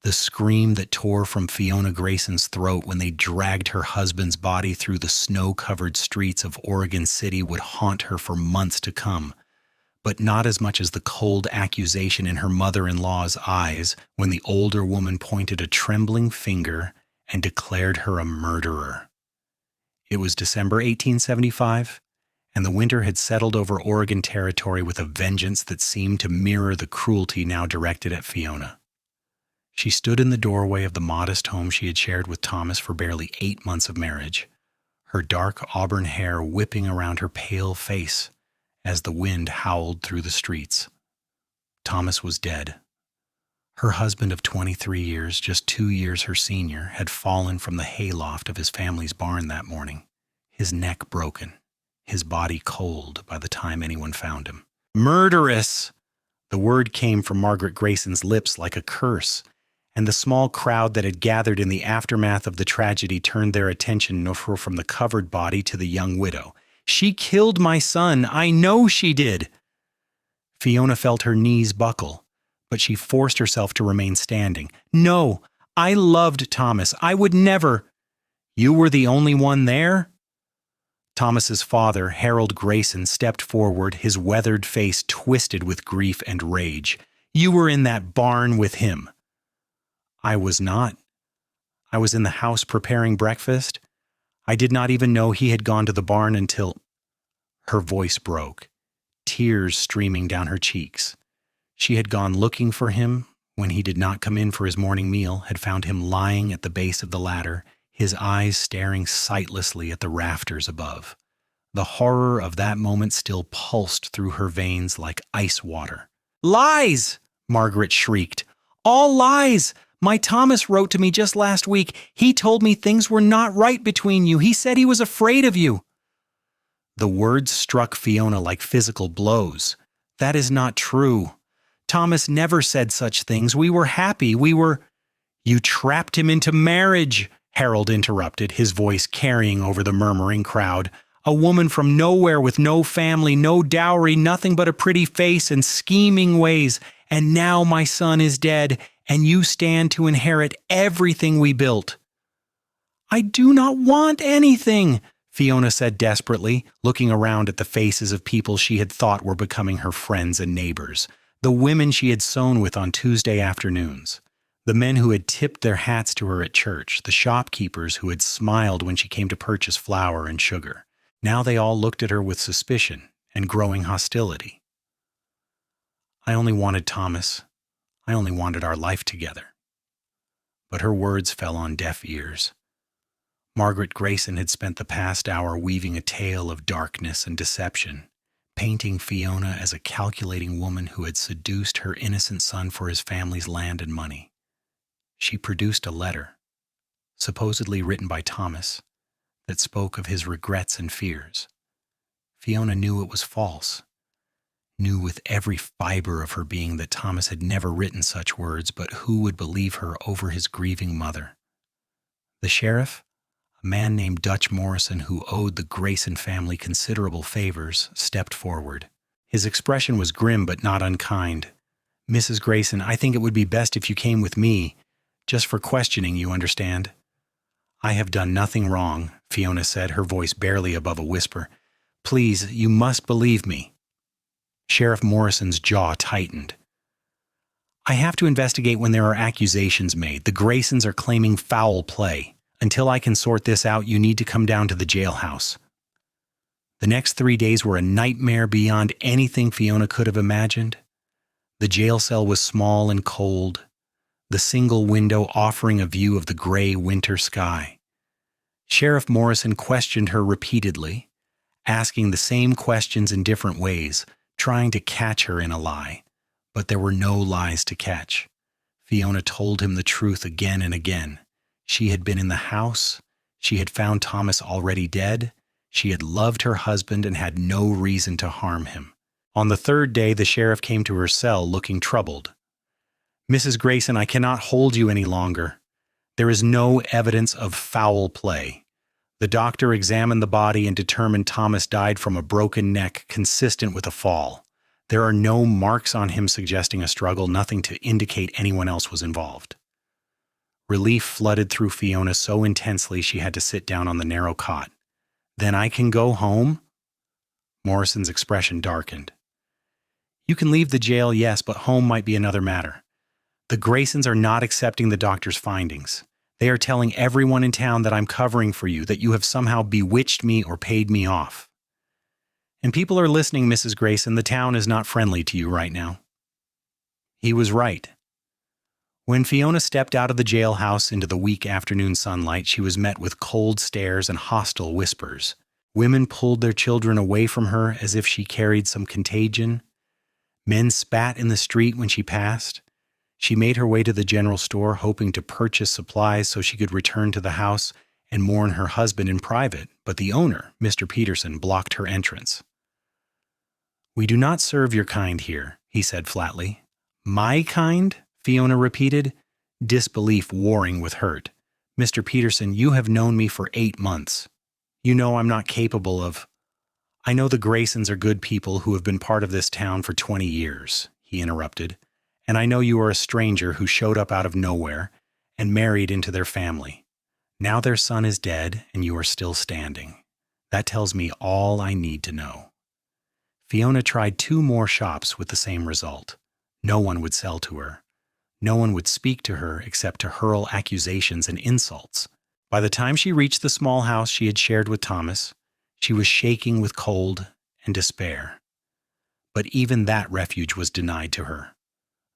The scream that tore from Fiona Grayson's throat when they dragged her husband's body through the snow-covered streets of Oregon City would haunt her for months to come, but not as much as the cold accusation in her mother-in-law's eyes when the older woman pointed a trembling finger and declared her a murderer. It was December 1875, and the winter had settled over Oregon territory with a vengeance that seemed to mirror the cruelty now directed at Fiona. She stood in the doorway of the modest home she had shared with Thomas for barely 8 months of marriage, her dark auburn hair whipping around her pale face as the wind howled through the streets. Thomas was dead. Her husband of 23 years, just 2 years her senior, had fallen from the hayloft of his family's barn that morning, his neck broken, his body cold by the time anyone found him. Murderous! The word came from Margaret Grayson's lips like a curse, and the small crowd that had gathered in the aftermath of the tragedy turned their attention from the covered body to the young widow. "She killed my son. I know she did." Fiona felt her knees buckle, but she forced herself to remain standing. "No, I loved Thomas. I would never." "You were the only one there?" Thomas's father, Harold Grayson, stepped forward, his weathered face twisted with grief and rage. "You were in that barn with him." "I was not. I was in the house preparing breakfast. I did not even know he had gone to the barn until—" Her voice broke, tears streaming down her cheeks. She had gone looking for him when he did not come in for his morning meal, had found him lying at the base of the ladder, his eyes staring sightlessly at the rafters above. The horror of that moment still pulsed through her veins like ice water. "Lies!" Margaret shrieked. "All lies! My Thomas wrote to me just last week. He told me things were not right between you. He said he was afraid of you." The words struck Fiona like physical blows. "That is not true. Thomas never said such things. We were happy. We were—" "You trapped him into marriage," Harold interrupted, his voice carrying over the murmuring crowd. "A woman from nowhere with no family, no dowry, nothing but a pretty face and scheming ways. And now my son is dead, and you stand to inherit everything we built." "I do not want anything," Fiona said desperately, looking around at the faces of people she had thought were becoming her friends and neighbors, the women she had sewn with on Tuesday afternoons, the men who had tipped their hats to her at church, the shopkeepers who had smiled when she came to purchase flour and sugar. Now they all looked at her with suspicion and growing hostility. "I only wanted Thomas. I only wanted our life together." But her words fell on deaf ears. Margaret Grayson had spent the past hour weaving a tale of darkness and deception, painting Fiona as a calculating woman who had seduced her innocent son for his family's land and money. She produced a letter, supposedly written by Thomas, that spoke of his regrets and fears. Fiona knew it was false, knew with every fiber of her being that Thomas had never written such words, but who would believe her over his grieving mother? The sheriff, a man named Dutch Morrison who owed the Grayson family considerable favors, stepped forward. His expression was grim but not unkind. "Mrs. Grayson, I think it would be best if you came with me, just for questioning, you understand." "I have done nothing wrong," Fiona said, her voice barely above a whisper. "Please, you must believe me." Sheriff Morrison's jaw tightened. "I have to investigate when there are accusations made. The Graysons are claiming foul play. Until I can sort this out, you need to come down to the jailhouse." The next 3 days were a nightmare beyond anything Fiona could have imagined. The jail cell was small and cold, the single window offering a view of the gray winter sky. Sheriff Morrison questioned her repeatedly, asking the same questions in different ways, trying to catch her in a lie. But there were no lies to catch. Fiona told him the truth again and again. She had been in the house. She had found Thomas already dead. She had loved her husband and had no reason to harm him. On the third day, the sheriff came to her cell looking troubled. "Mrs. Grayson, I cannot hold you any longer. There is no evidence of foul play. The doctor examined the body and determined Thomas died from a broken neck consistent with a fall. There are no marks on him suggesting a struggle, nothing to indicate anyone else was involved." Relief flooded through Fiona so intensely she had to sit down on the narrow cot. "Then I can go home?" Morrison's expression darkened. "You can leave the jail, yes, but home might be another matter. The Graysons are not accepting the doctor's findings. They are telling everyone in town that I'm covering for you, that you have somehow bewitched me or paid me off. And people are listening, Mrs. Grayson. The town is not friendly to you right now." He was right. When Fiona stepped out of the jailhouse into the weak afternoon sunlight, she was met with cold stares and hostile whispers. Women pulled their children away from her as if she carried some contagion. Men spat in the street when she passed. She made her way to the general store, hoping to purchase supplies so she could return to the house and mourn her husband in private, but the owner, Mr. Peterson, blocked her entrance. "We do not serve your kind here," he said flatly. "My kind?" Fiona repeated, disbelief warring with hurt. "Mr. Peterson, you have known me for 8 months. You know I'm not capable of—" "I know the Graysons are good people who have been part of this town for 20 years, he interrupted. "And I know you are a stranger who showed up out of nowhere and married into their family. Now their son is dead and you are still standing. That tells me all I need to know." Fiona tried 2 more shops with the same result. No one would sell to her. No one would speak to her except to hurl accusations and insults. By the time she reached the small house she had shared with Thomas, she was shaking with cold and despair. But even that refuge was denied to her.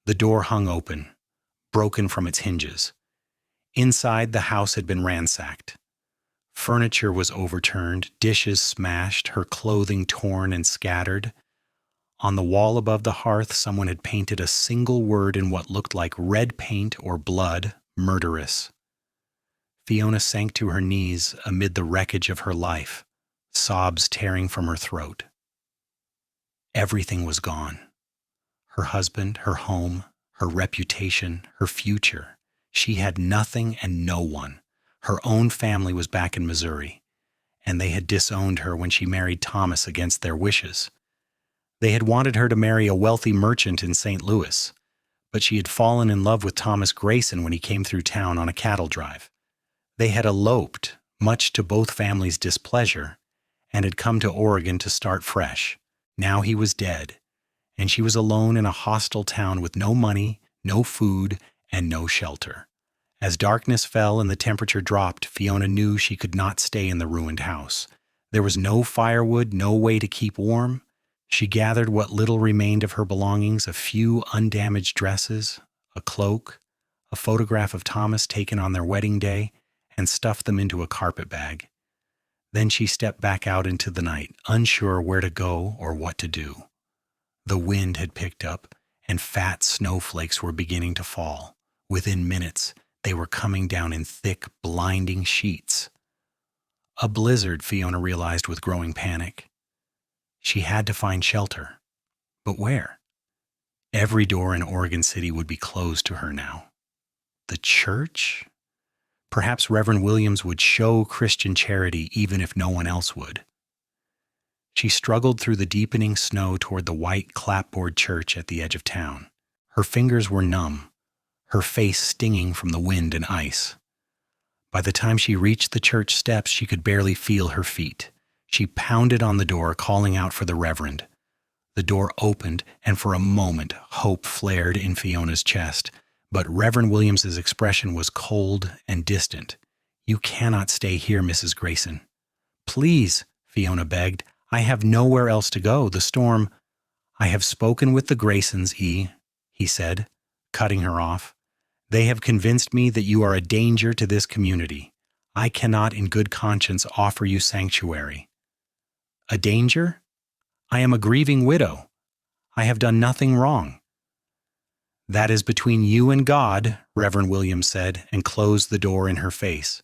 The door hung open, broken from its hinges. Inside, the house had been ransacked. Furniture was overturned, dishes smashed, her clothing torn and scattered. On the wall above the hearth, someone had painted a single word in what looked like red paint or blood: murderous. Fiona sank to her knees amid the wreckage of her life, sobs tearing from her throat. Everything was gone. Her husband, her home, her reputation, her future. She had nothing and no one. Her own family was back in Missouri, and they had disowned her when she married Thomas against their wishes. They had wanted her to marry a wealthy merchant in St. Louis, but she had fallen in love with Thomas Grayson when he came through town on a cattle drive. They had eloped, much to both families' displeasure, and had come to Oregon to start fresh. Now he was dead, and she was alone in a hostile town with no money, no food, and no shelter. As darkness fell and the temperature dropped, Fiona knew she could not stay in the ruined house. There was no firewood, no way to keep warm. She gathered what little remained of her belongings, a few undamaged dresses, a cloak, a photograph of Thomas taken on their wedding day, and stuffed them into a carpet bag. Then she stepped back out into the night, unsure where to go or what to do. The wind had picked up, and fat snowflakes were beginning to fall. Within minutes, they were coming down in thick, blinding sheets. A blizzard, Fiona realized with growing panic. She had to find shelter. But where? Every door in Oregon City would be closed to her now. The church? Perhaps Reverend Williams would show Christian charity even if no one else would. She struggled through the deepening snow toward the white clapboard church at the edge of town. Her fingers were numb, her face stinging from the wind and ice. By the time she reached the church steps, she could barely feel her feet. She pounded on the door, calling out for the Reverend. The door opened, and for a moment, hope flared in Fiona's chest. But Reverend Williams's expression was cold and distant. "You cannot stay here, Mrs. Grayson." "Please," Fiona begged. "I have nowhere else to go. The storm—" "I have spoken with the Graysons, he said, cutting her off. "They have convinced me that you are a danger to this community. I cannot in good conscience offer you sanctuary." "A danger? I am a grieving widow. I have done nothing wrong." "That is between you and God," Reverend Williams said, and closed the door in her face.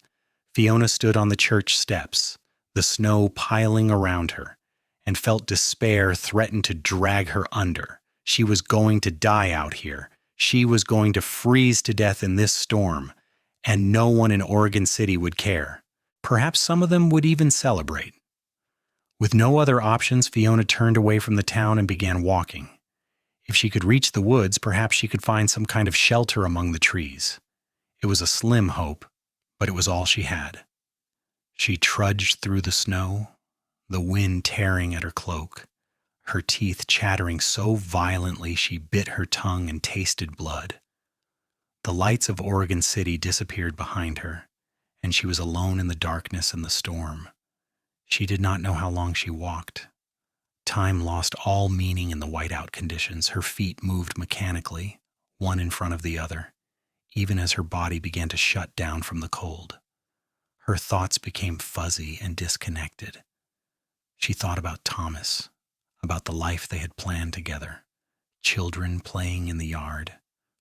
Fiona stood on the church steps, the snow piling around her, and felt despair threaten to drag her under. She was going to die out here. She was going to freeze to death in this storm, and no one in Oregon City would care. Perhaps some of them would even celebrate. With no other options, Fiona turned away from the town and began walking. If she could reach the woods, perhaps she could find some kind of shelter among the trees. It was a slim hope, but it was all she had. She trudged through the snow, the wind tearing at her cloak, her teeth chattering so violently she bit her tongue and tasted blood. The lights of Oregon City disappeared behind her, and she was alone in the darkness and the storm. She did not know how long she walked. Time lost all meaning in the whiteout conditions. Her feet moved mechanically, one in front of the other, even as her body began to shut down from the cold. Her thoughts became fuzzy and disconnected. She thought about Thomas, about the life they had planned together, children playing in the yard,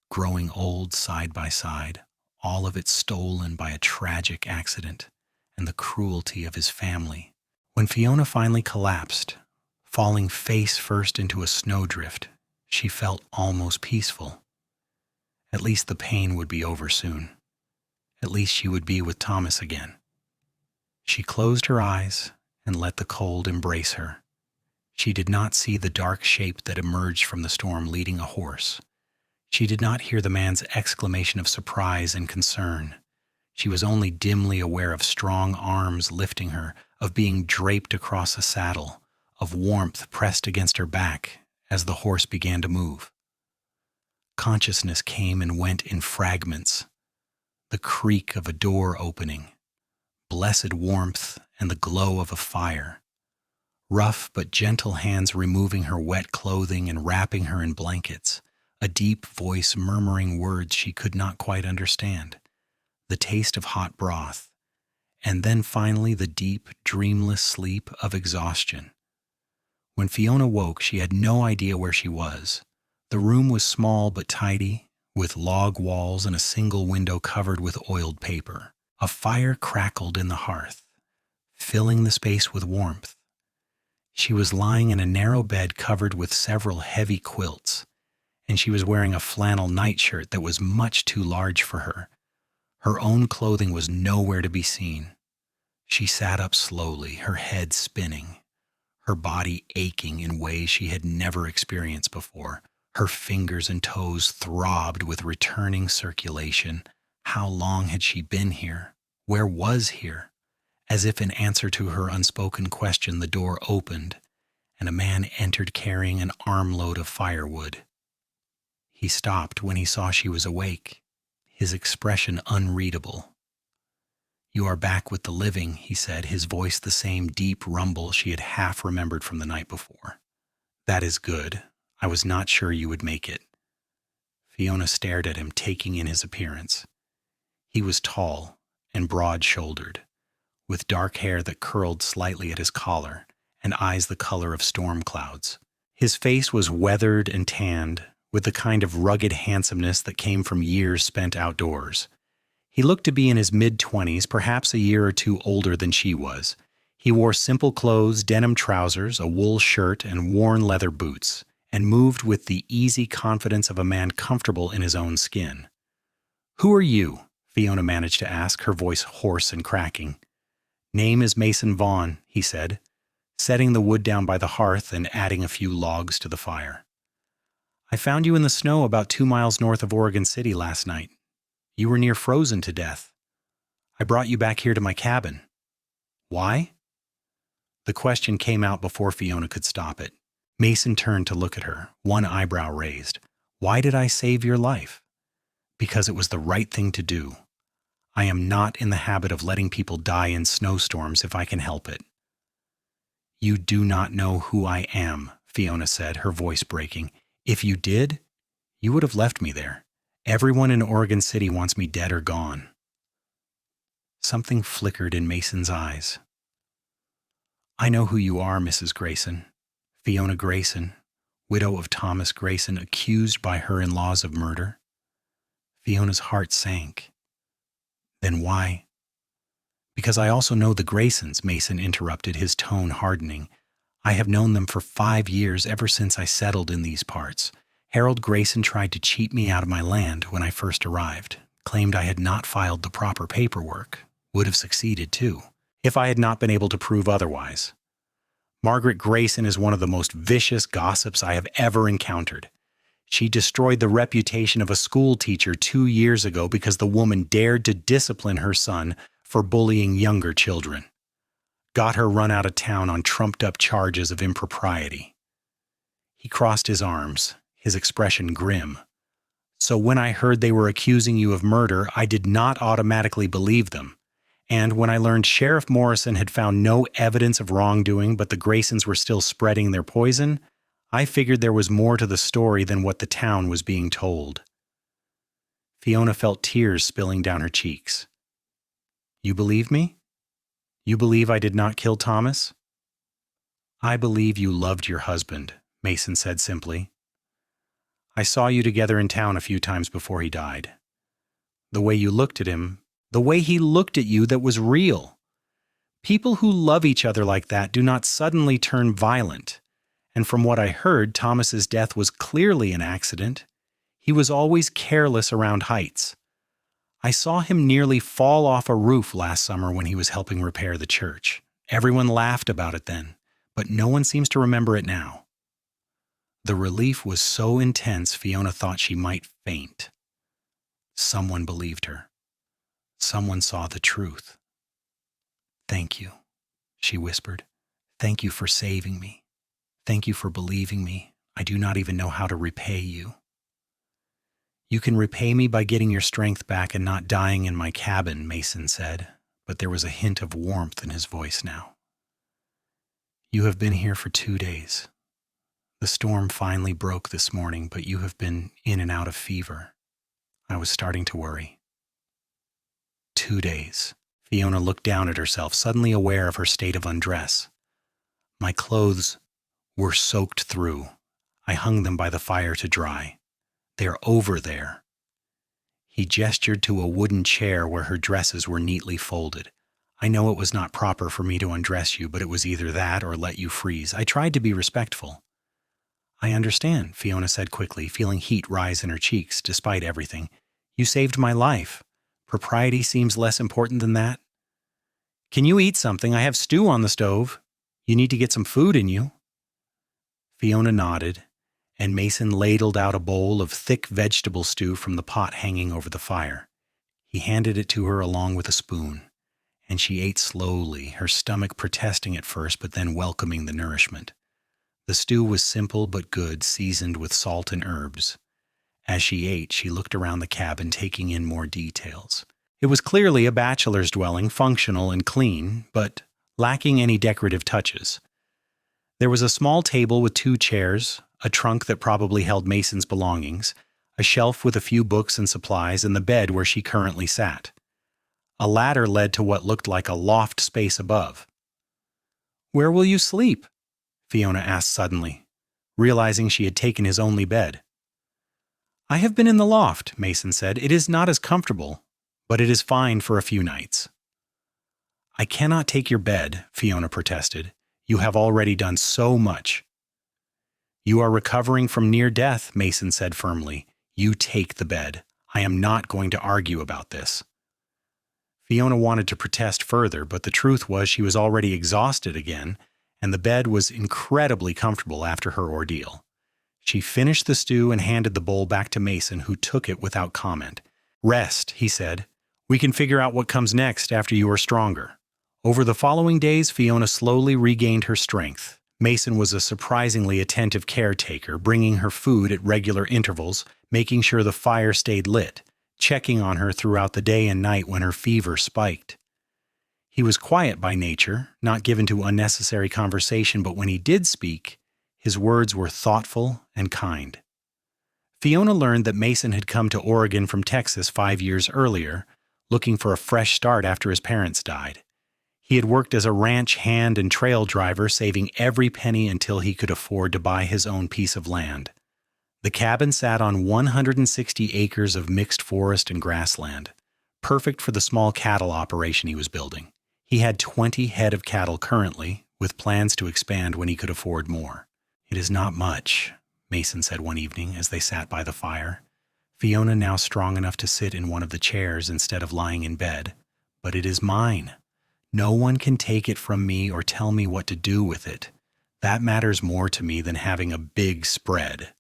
growing old side by side, all of it stolen by a tragic accident, and the cruelty of his family. When Fiona finally collapsed, falling face first into a snowdrift, she felt almost peaceful. At least the pain would be over soon. At least she would be with Thomas again. She closed her eyes and let the cold embrace her. She did not see the dark shape that emerged from the storm leading a horse. She did not hear the man's exclamation of surprise and concern. She was only dimly aware of strong arms lifting her, of being draped across a saddle, of warmth pressed against her back as the horse began to move. Consciousness came and went in fragments. The creak of a door opening, blessed warmth and the glow of a fire. Rough but gentle hands removing her wet clothing and wrapping her in blankets. A deep voice murmuring words she could not quite understand. The taste of hot broth. And then finally the deep, dreamless sleep of exhaustion. When Fiona woke, she had no idea where she was. The room was small but tidy, with log walls and a single window covered with oiled paper. A fire crackled in the hearth, filling the space with warmth. She was lying in a narrow bed covered with several heavy quilts, and she was wearing a flannel nightshirt that was much too large for her. Her own clothing was nowhere to be seen. She sat up slowly, her head spinning, her body aching in ways she had never experienced before. Her fingers and toes throbbed with returning circulation. How long had she been here? Where was here? As if in answer to her unspoken question, the door opened, and a man entered carrying an armload of firewood. He stopped when he saw she was awake, his expression unreadable. "You are back with the living," he said, his voice the same deep rumble she had half remembered from the night before. "That is good. I was not sure you would make it." Fiona stared at him, taking in his appearance. He was tall and broad-shouldered, with dark hair that curled slightly at his collar and eyes the color of storm clouds. His face was weathered and tanned, with the kind of rugged handsomeness that came from years spent outdoors. He looked to be in his mid-20s, perhaps a year or two older than she was. He wore simple clothes, denim trousers, a wool shirt, and worn leather boots, and moved with the easy confidence of a man comfortable in his own skin. "Who are you?" Fiona managed to ask, her voice hoarse and cracking. "Name is Mason Vaughn," he said, setting the wood down by the hearth and adding a few logs to the fire. "I found you in the snow about 2 miles north of Oregon City last night. You were near frozen to death. I brought you back here to my cabin." "Why?" The question came out before Fiona could stop it. Mason turned to look at her, one eyebrow raised. "Why did I save your life?" "Because it was the right thing to do. I am not in the habit of letting people die in snowstorms if I can help it." "You do not know who I am," Fiona said, her voice breaking. "If you did, you would have left me there. Everyone in Oregon City wants me dead or gone." Something flickered in Mason's eyes. "I know who you are, Mrs. Grayson. Fiona Grayson, widow of Thomas Grayson, accused by her in-laws of murder." Fiona's heart sank. "Then why?" "Because I also know the Graysons," Mason interrupted, his tone hardening. "I have known them for 5 years, ever since I settled in these parts. Harold Grayson tried to cheat me out of my land when I first arrived, claimed I had not filed the proper paperwork. Would have succeeded, too, if I had not been able to prove otherwise. Margaret Grayson is one of the most vicious gossips I have ever encountered. She destroyed the reputation of a school teacher 2 years ago because the woman dared to discipline her son for bullying younger children. Got her run out of town on trumped-up charges of impropriety. He crossed his arms, his expression grim. So when I heard they were accusing you of murder, I did not automatically believe them. And when I learned Sheriff Morrison had found no evidence of wrongdoing but the Graysons were still spreading their poison, I figured there was more to the story than what the town was being told. Fiona felt tears spilling down her cheeks. You believe me? You believe I did not kill Thomas? I believe you loved your husband, Mason said simply. I saw you together in town a few times before he died. The way you looked at him, the way he looked at you, that was real. People who love each other like that do not suddenly turn violent. And from what I heard, Thomas's death was clearly an accident. He was always careless around heights. I saw him nearly fall off a roof last summer when he was helping repair the church. Everyone laughed about it then, but no one seems to remember it now. The relief was so intense Fiona thought she might faint. Someone believed her. Someone saw the truth. Thank you, she whispered. Thank you for saving me. Thank you for believing me. I do not even know how to repay you. You can repay me by getting your strength back and not dying in my cabin, Mason said, but there was a hint of warmth in his voice now. You have been here for 2 days. The storm finally broke this morning, but you have been in and out of fever. I was starting to worry. 2 days. Fiona looked down at herself, suddenly aware of her state of undress. My clothes were soaked through. I hung them by the fire to dry. They're over there. He gestured to a wooden chair where her dresses were neatly folded. I know it was not proper for me to undress you, but it was either that or let you freeze. I tried to be respectful. I understand, Fiona said quickly, feeling heat rise in her cheeks despite everything. You saved my life. Propriety seems less important than that. Can you eat something? I have stew on the stove. You need to get some food in you. Fiona nodded, and Mason ladled out a bowl of thick vegetable stew from the pot hanging over the fire. He handed it to her along with a spoon, and she ate slowly, her stomach protesting at first but then welcoming the nourishment. The stew was simple but good, seasoned with salt and herbs. As she ate, she looked around the cabin, taking in more details. It was clearly a bachelor's dwelling, functional and clean, but lacking any decorative touches. There was a small table with 2 chairs, a trunk that probably held Mason's belongings, a shelf with a few books and supplies, and the bed where she currently sat. A ladder led to what looked like a loft space above. Where will you sleep? Fiona asked suddenly, realizing she had taken his only bed. I have been in the loft, Mason said. It is not as comfortable, but it is fine for a few nights. I cannot take your bed, Fiona protested. You have already done so much. You are recovering from near death, Mason said firmly. You take the bed. I am not going to argue about this. Fiona wanted to protest further, but the truth was she was already exhausted again, and the bed was incredibly comfortable after her ordeal. She finished the stew and handed the bowl back to Mason, who took it without comment. Rest, he said. We can figure out what comes next after you are stronger. Over the following days, Fiona slowly regained her strength. Mason was a surprisingly attentive caretaker, bringing her food at regular intervals, making sure the fire stayed lit, checking on her throughout the day and night when her fever spiked. He was quiet by nature, not given to unnecessary conversation, but when he did speak, his words were thoughtful and kind. Fiona learned that Mason had come to Oregon from Texas 5 years earlier, looking for a fresh start after his parents died. He had worked as a ranch hand and trail driver, saving every penny until he could afford to buy his own piece of land. The cabin sat on 160 acres of mixed forest and grassland, perfect for the small cattle operation he was building. He had 20 head of cattle currently, with plans to expand when he could afford more. It is not much, Mason said one evening as they sat by the fire. Fiona now strong enough to sit in one of the chairs instead of lying in bed. But it is mine. No one can take it from me or tell me what to do with it. That matters more to me than having a big spread.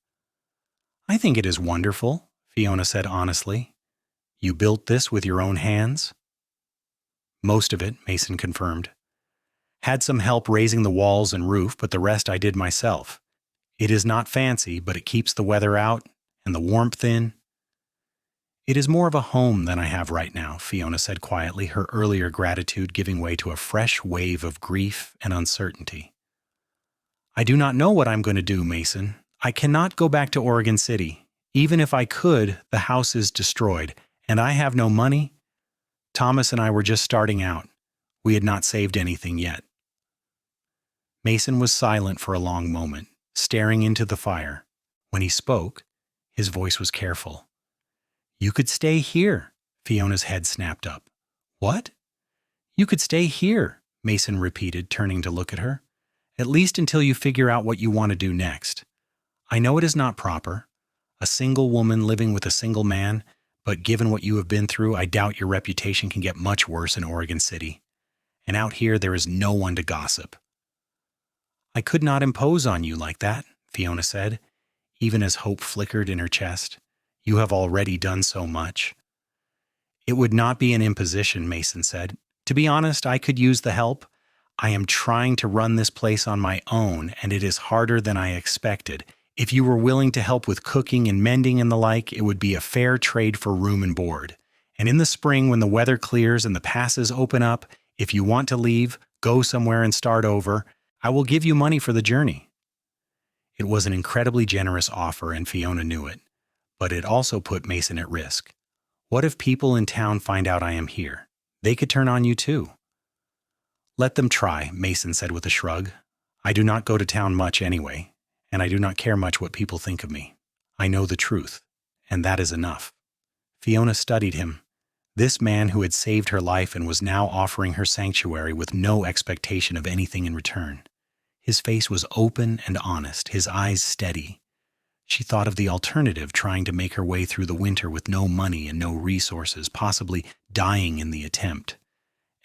I think it is wonderful, Fiona said honestly. You built this with your own hands? Most of it, Mason confirmed. Had some help raising the walls and roof, but the rest I did myself. It is not fancy, but it keeps the weather out and the warmth in. It is more of a home than I have right now, Fiona said quietly, her earlier gratitude giving way to a fresh wave of grief and uncertainty. I do not know what I'm going to do, Mason. I cannot go back to Oregon City. Even if I could, the house is destroyed, and I have no money. Thomas and I were just starting out. We had not saved anything yet. Mason was silent for a long moment, staring into the fire. When he spoke, his voice was careful. You could stay here, Fiona's head snapped up. What? You could stay here, Mason repeated, turning to look at her. At least until you figure out what you want to do next. I know it is not proper. A single woman living with a single man, but given what you have been through, I doubt your reputation can get much worse in Oregon City. And out here, there is no one to gossip. I could not impose on you like that, Fiona said, even as hope flickered in her chest. You have already done so much. It would not be an imposition, Mason said. To be honest, I could use the help. I am trying to run this place on my own, and it is harder than I expected. If you were willing to help with cooking and mending and the like, it would be a fair trade for room and board. And in the spring, when the weather clears and the passes open up, if you want to leave, go somewhere and start over, I will give you money for the journey. It was an incredibly generous offer, and Fiona knew it. But it also put Mason at risk. What if people in town find out I am here? They could turn on you too. Let them try, Mason said with a shrug. I do not go to town much anyway, and I do not care much what people think of me. I know the truth, and that is enough. Fiona studied him. This man who had saved her life and was now offering her sanctuary with no expectation of anything in return. His face was open and honest, his eyes steady. She thought of the alternative, trying to make her way through the winter with no money and no resources, possibly dying in the attempt.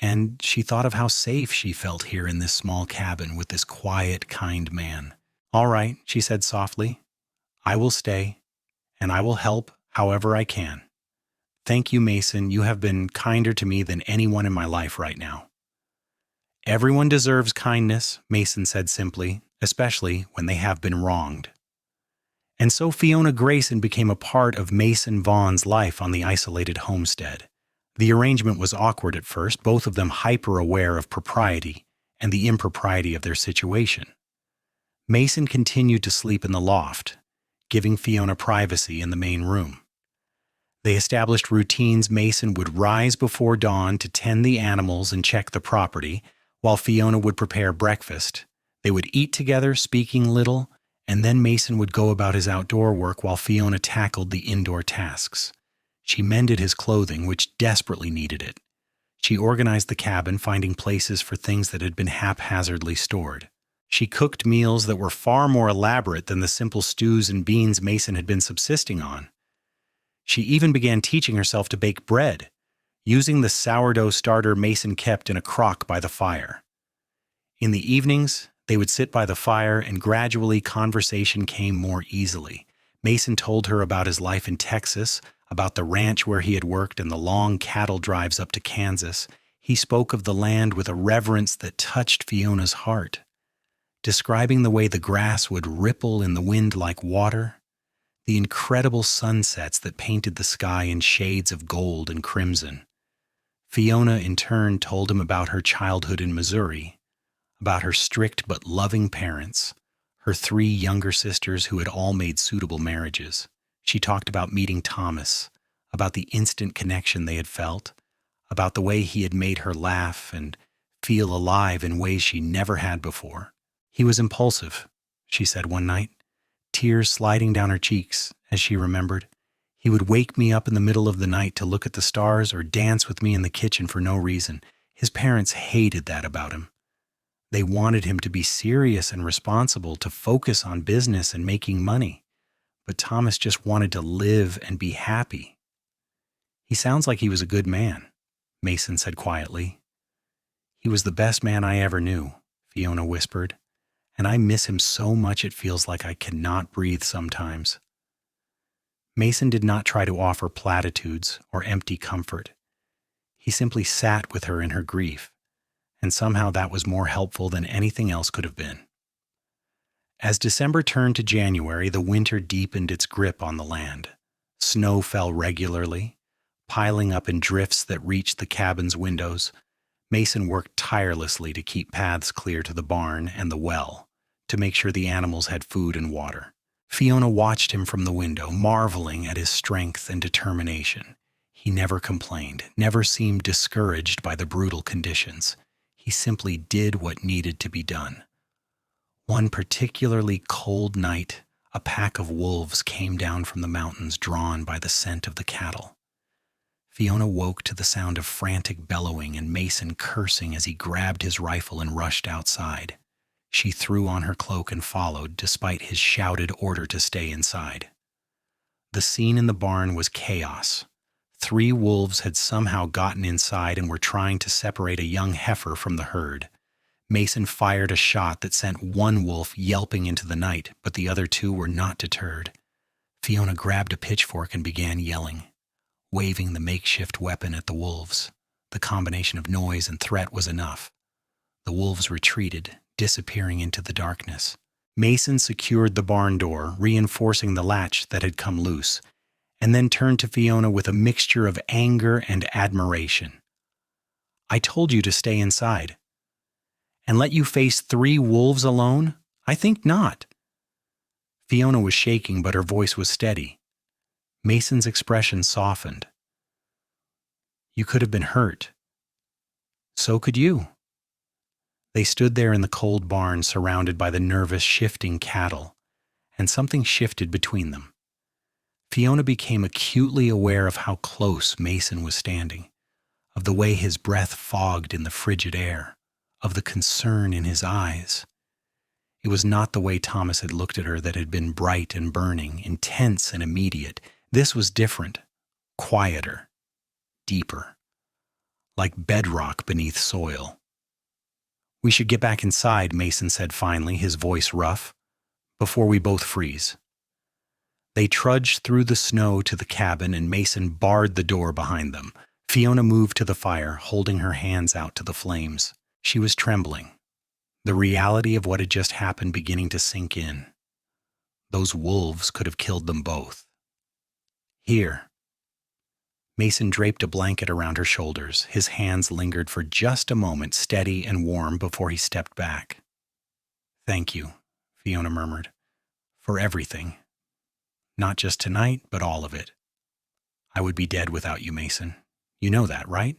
And she thought of how safe she felt here in this small cabin with this quiet, kind man. All right, she said softly. I will stay, and I will help however I can. Thank you, Mason. You have been kinder to me than anyone in my life right now. Everyone deserves kindness, Mason said simply, especially when they have been wronged. And so Fiona Grayson became a part of Mason Vaughn's life on the isolated homestead. The arrangement was awkward at first, both of them hyper-aware of propriety and the impropriety of their situation. Mason continued to sleep in the loft, giving Fiona privacy in the main room. They established routines. Mason would rise before dawn to tend the animals and check the property, while Fiona would prepare breakfast. They would eat together, speaking little, and then Mason would go about his outdoor work while Fiona tackled the indoor tasks. She mended his clothing, which desperately needed it. She organized the cabin, finding places for things that had been haphazardly stored. She cooked meals that were far more elaborate than the simple stews and beans Mason had been subsisting on. She even began teaching herself to bake bread, using the sourdough starter Mason kept in a crock by the fire. In the evenings, they would sit by the fire, and gradually conversation came more easily. Mason told her about his life in Texas, about the ranch where he had worked and the long cattle drives up to Kansas. He spoke of the land with a reverence that touched Fiona's heart, describing the way the grass would ripple in the wind like water, the incredible sunsets that painted the sky in shades of gold and crimson. Fiona, in turn, told him about her childhood in Missouri, about her strict but loving parents, her 3 younger sisters who had all made suitable marriages. She talked about meeting Thomas, about the instant connection they had felt, about the way he had made her laugh and feel alive in ways she never had before. He was impulsive, she said one night, tears sliding down her cheeks as she remembered. He would wake me up in the middle of the night to look at the stars or dance with me in the kitchen for no reason. His parents hated that about him. They wanted him to be serious and responsible, to focus on business and making money. But Thomas just wanted to live and be happy. He sounds like he was a good man, Mason said quietly. He was the best man I ever knew, Fiona whispered, and I miss him so much it feels like I cannot breathe sometimes. Mason did not try to offer platitudes or empty comfort. He simply sat with her in her grief, and somehow that was more helpful than anything else could have been. As December turned to January, the winter deepened its grip on the land. Snow fell regularly, piling up in drifts that reached the cabin's windows. Mason worked tirelessly to keep paths clear to the barn and the well, to make sure the animals had food and water. Fiona watched him from the window, marveling at his strength and determination. He never complained, never seemed discouraged by the brutal conditions. He simply did what needed to be done. One particularly cold night, a pack of wolves came down from the mountains, drawn by the scent of the cattle. Fiona woke to the sound of frantic bellowing and Mason cursing as he grabbed his rifle and rushed outside. She threw on her cloak and followed, despite his shouted order to stay inside. The scene in the barn was chaos. 3 wolves had somehow gotten inside and were trying to separate a young heifer from the herd. Mason fired a shot that sent one wolf yelping into the night, but the other 2 were not deterred. Fiona grabbed a pitchfork and began yelling, waving the makeshift weapon at the wolves. The combination of noise and threat was enough. The wolves retreated, disappearing into the darkness. Mason secured the barn door, reinforcing the latch that had come loose, and then turned to Fiona with a mixture of anger and admiration. "I told you to stay inside. And let you face 3 wolves alone? I think not." Fiona was shaking, but her voice was steady. Mason's expression softened. "You could have been hurt. So could you." They stood there in the cold barn, surrounded by the nervous, shifting cattle, and something shifted between them. Fiona became acutely aware of how close Mason was standing, of the way his breath fogged in the frigid air, of the concern in his eyes. It was not the way Thomas had looked at her that had been bright and burning, intense and immediate. This was different, quieter, deeper, like bedrock beneath soil. "We should get back inside," Mason said finally, his voice rough, "before we both freeze." They trudged through the snow to the cabin, and Mason barred the door behind them. Fiona moved to the fire, holding her hands out to the flames. She was trembling, the reality of what had just happened beginning to sink in. Those wolves could have killed them both. "Here." Mason draped a blanket around her shoulders. His hands lingered for just a moment, steady and warm, before he stepped back. "Thank you," Fiona murmured, "for everything. Not just tonight, but all of it. I would be dead without you, Mason. You know that, right?"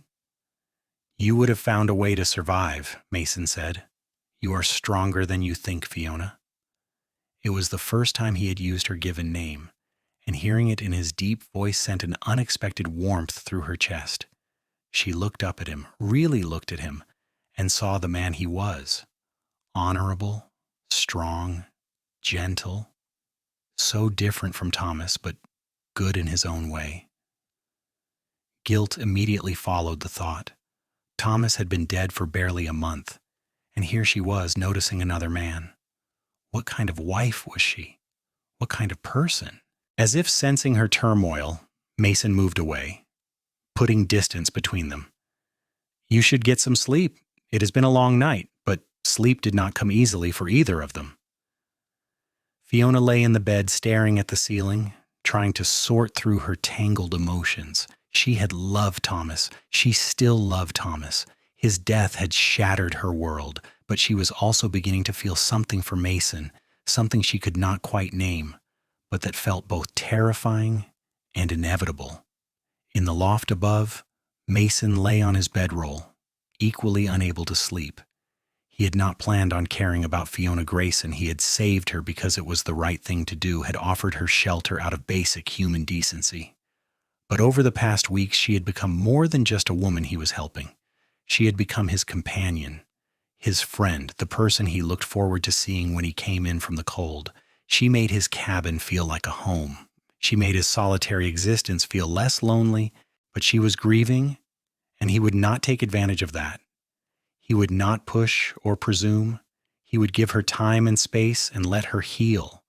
"You would have found a way to survive," Mason said. "You are stronger than you think, Fiona." It was the first time he had used her given name, and hearing it in his deep voice sent an unexpected warmth through her chest. She looked up at him, really looked at him, and saw the man he was. Honorable, strong, gentle, so different from Thomas, but good in his own way. Guilt immediately followed the thought. Thomas had been dead for barely a month, and here she was noticing another man. What kind of wife was she? What kind of person? As if sensing her turmoil, Mason moved away, putting distance between them. "You should get some sleep. It has been a long night," but sleep did not come easily for either of them. Fiona lay in the bed staring at the ceiling, trying to sort through her tangled emotions. She had loved Thomas. She still loved Thomas. His death had shattered her world, but she was also beginning to feel something for Mason, something she could not quite name, but that felt both terrifying and inevitable. In the loft above, Mason lay on his bedroll, equally unable to sleep. He had not planned on caring about Fiona Grayson. He had saved her because it was the right thing to do, had offered her shelter out of basic human decency. But over the past weeks, she had become more than just a woman he was helping. She had become his companion, his friend, the person he looked forward to seeing when he came in from the cold. She made his cabin feel like a home. She made his solitary existence feel less lonely, but she was grieving, and he would not take advantage of that. He would not push or presume. He would give her time and space and let her heal.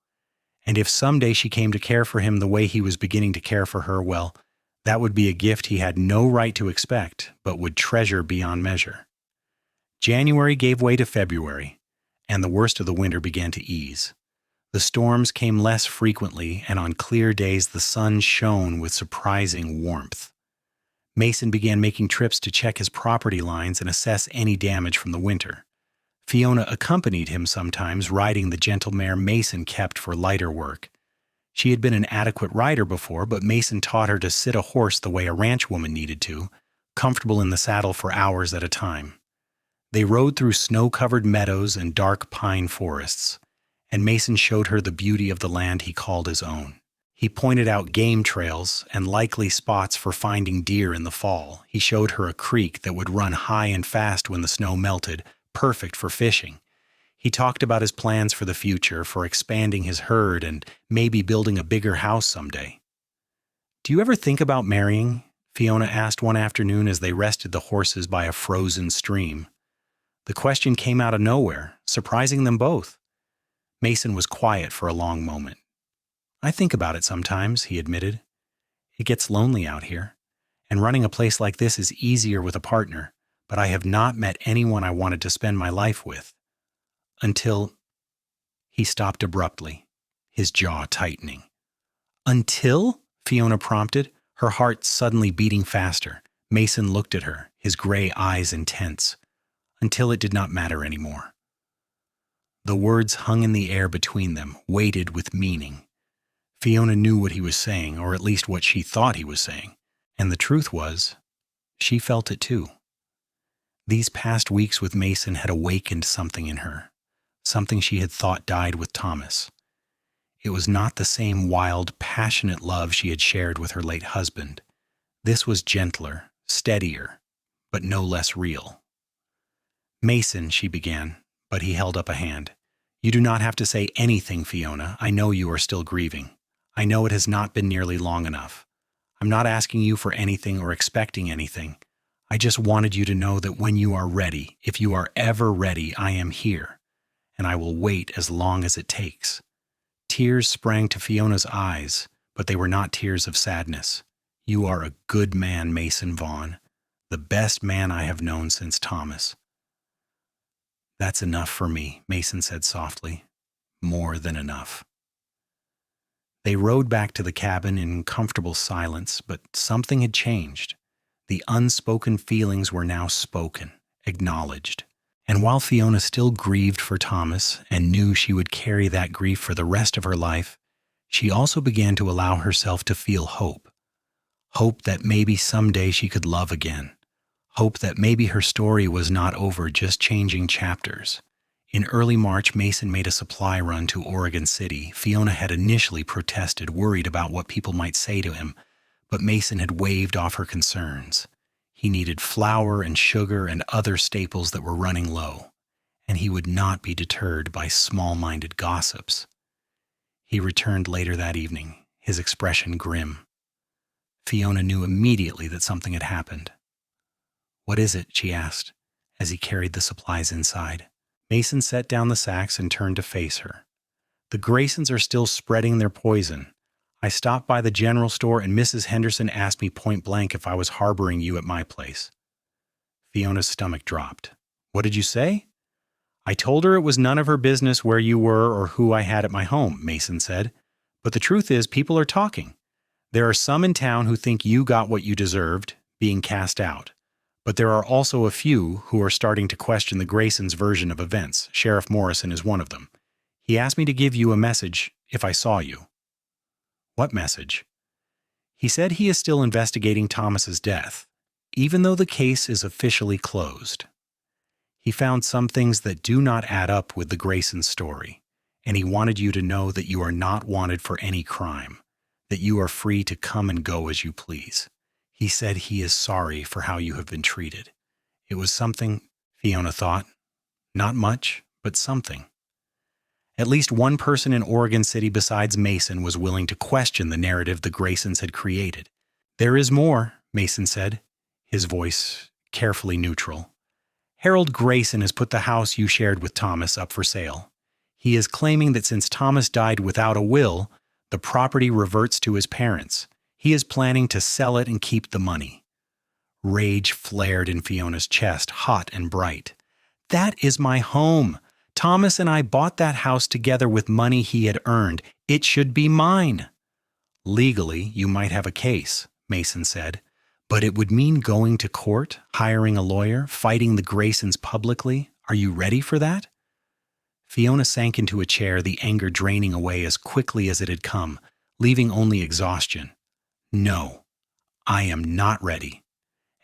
And if someday she came to care for him the way he was beginning to care for her, well, that would be a gift he had no right to expect, but would treasure beyond measure. January gave way to February, and the worst of the winter began to ease. The storms came less frequently, and on clear days the sun shone with surprising warmth. Mason began making trips to check his property lines and assess any damage from the winter. Fiona accompanied him sometimes, riding the gentle mare Mason kept for lighter work. She had been an adequate rider before, but Mason taught her to sit a horse the way a ranch woman needed to, comfortable in the saddle for hours at a time. They rode through snow-covered meadows and dark pine forests, and Mason showed her the beauty of the land he called his own. He pointed out game trails and likely spots for finding deer in the fall. He showed her a creek that would run high and fast when the snow melted, perfect for fishing. He talked about his plans for the future, for expanding his herd and maybe building a bigger house someday. "Do you ever think about marrying?" Fiona asked one afternoon as they rested the horses by a frozen stream. The question came out of nowhere, surprising them both. Mason was quiet for a long moment. "I think about it sometimes," he admitted. "It gets lonely out here, and running a place like this is easier with a partner, but I have not met anyone I wanted to spend my life with. Until—" He stopped abruptly, his jaw tightening. "Until?" Fiona prompted, her heart suddenly beating faster. Mason looked at her, his gray eyes intense. "Until it did not matter anymore." The words hung in the air between them, weighted with meaning. Fiona knew what he was saying, or at least what she thought he was saying, and the truth was, she felt it too. These past weeks with Mason had awakened something in her, something she had thought died with Thomas. It was not the same wild, passionate love she had shared with her late husband. This was gentler, steadier, but no less real. "Mason," she began, but he held up a hand. "You do not have to say anything, Fiona. I know you are still grieving. I know it has not been nearly long enough. I'm not asking you for anything or expecting anything. I just wanted you to know that when you are ready, if you are ever ready, I am here, and I will wait as long as it takes." Tears sprang to Fiona's eyes, but they were not tears of sadness. "You are a good man, Mason Vaughn, the best man I have known since Thomas." "That's enough for me," Mason said softly. "More than enough." They rode back to the cabin in comfortable silence, but something had changed. The unspoken feelings were now spoken, acknowledged. And while Fiona still grieved for Thomas and knew she would carry that grief for the rest of her life, she also began to allow herself to feel hope. Hope that maybe someday she could love again. Hope that maybe her story was not over, just changing chapters. In early March, Mason made a supply run to Oregon City. Fiona had initially protested, worried about what people might say to him, but Mason had waved off her concerns. He needed flour and sugar and other staples that were running low, and he would not be deterred by small-minded gossips. He returned later that evening, his expression grim. Fiona knew immediately that something had happened. "What is it?" she asked, as he carried the supplies inside. Mason set down the sacks and turned to face her. "The Graysons are still spreading their poison. I stopped by the general store and Mrs. Henderson asked me point blank if I was harboring you at my place." Fiona's stomach dropped. "What did you say?" "I told her it was none of her business where you were or who I had at my home," Mason said. "But the truth is, people are talking. There are some in town who think you got what you deserved, being cast out. But there are also a few who are starting to question the Graysons' version of events. Sheriff Morrison is one of them. He asked me to give you a message if I saw you." "What message?" "He said he is still investigating Thomas's death, even though the case is officially closed. He found some things that do not add up with the Grayson story, and he wanted you to know that you are not wanted for any crime, that you are free to come and go as you please. He said he is sorry for how you have been treated." It was something, Fiona thought. Not much, but something. At least one person in Oregon City besides Mason was willing to question the narrative the Graysons had created. "There is more," Mason said, his voice carefully neutral. "Harold Grayson has put the house you shared with Thomas up for sale. He is claiming that since Thomas died without a will, the property reverts to his parents. He is planning to sell it and keep the money. Rage flared in Fiona's chest, hot and bright. That is my home. Thomas and I bought that house together with money he had earned. It should be mine. Legally, you might have a case, Mason said, but it would mean going to court, hiring a lawyer, fighting the Graysons publicly. Are you ready for that? Fiona sank into a chair, the anger draining away as quickly as it had come, leaving only exhaustion. No, I am not ready.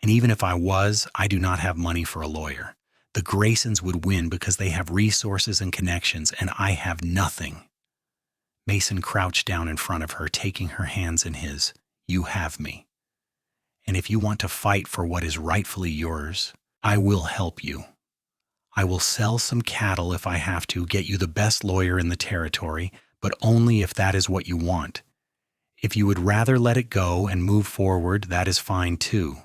And even if I was, I do not have money for a lawyer. The Graysons would win because they have resources and connections, and I have nothing. Mason crouched down in front of her, taking her hands in his. You have me. And if you want to fight for what is rightfully yours, I will help you. I will sell some cattle if I have to, get you the best lawyer in the territory, but only if that is what you want. If you would rather let it go and move forward, that is fine too.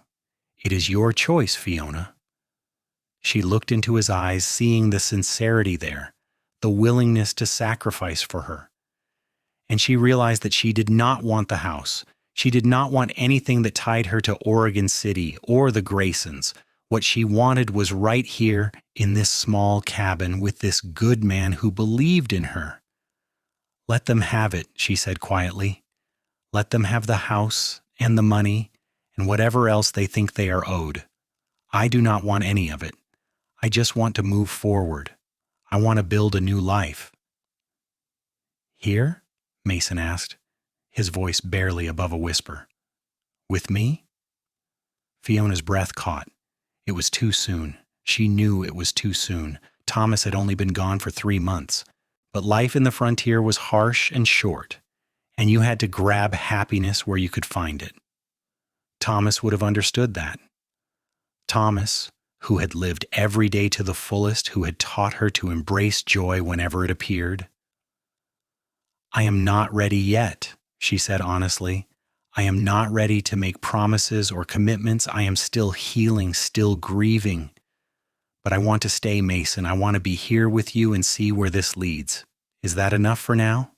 It is your choice, Fiona. She looked into his eyes, seeing the sincerity there, the willingness to sacrifice for her. And she realized that she did not want the house. She did not want anything that tied her to Oregon City or the Graysons. What she wanted was right here in this small cabin with this good man who believed in her. Let them have it, she said quietly. Let them have the house and the money and whatever else they think they are owed. I do not want any of it. I just want to move forward. I want to build a new life. Here? Mason asked, his voice barely above a whisper. With me? Fiona's breath caught. It was too soon. She knew it was too soon. Thomas had only been gone for 3 months. But life in the frontier was harsh and short, and you had to grab happiness where you could find it. Thomas would have understood that. Thomas, who had lived every day to the fullest, who had taught her to embrace joy whenever it appeared. I am not ready yet, she said honestly. I am not ready to make promises or commitments. I am still healing, still grieving. But I want to stay, Mason. I want to be here with you and see where this leads. Is that enough for now?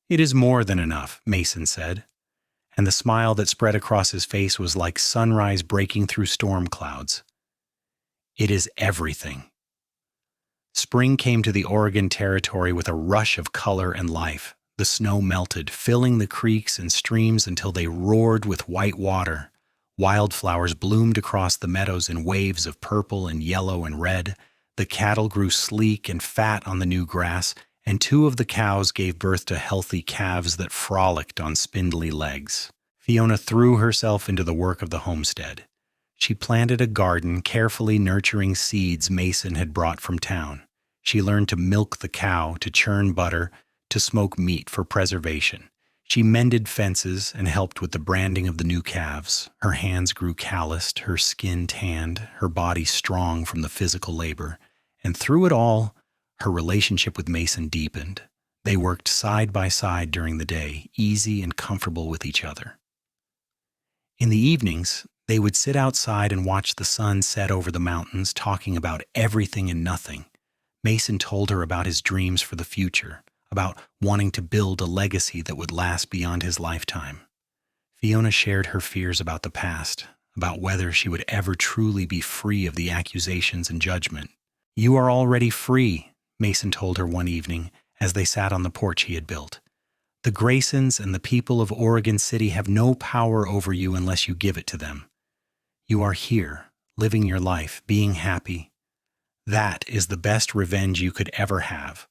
It is more than enough, Mason said, and the smile that spread across his face was like sunrise breaking through storm clouds. It is everything. Spring came to the Oregon Territory with a rush of color and life. The snow melted, filling the creeks and streams until they roared with white water. Wildflowers bloomed across the meadows in waves of purple and yellow and red. The cattle grew sleek and fat on the new grass, and 2 of the cows gave birth to healthy calves that frolicked on spindly legs. Fiona threw herself into the work of the homestead. She planted a garden, carefully nurturing seeds Mason had brought from town. She learned to milk the cow, to churn butter, to smoke meat for preservation. She mended fences and helped with the branding of the new calves. Her hands grew calloused, her skin tanned, her body strong from the physical labor. And through it all, her relationship with Mason deepened. They worked side by side during the day, easy and comfortable with each other. In the evenings, they would sit outside and watch the sun set over the mountains, talking about everything and nothing. Mason told her about his dreams for the future, about wanting to build a legacy that would last beyond his lifetime. Fiona shared her fears about the past, about whether she would ever truly be free of the accusations and judgment. You are already free, Mason told her one evening as they sat on the porch he had built. The Graysons and the people of Oregon City have no power over you unless you give it to them. You are here, living your life, being happy. That is the best revenge you could ever have.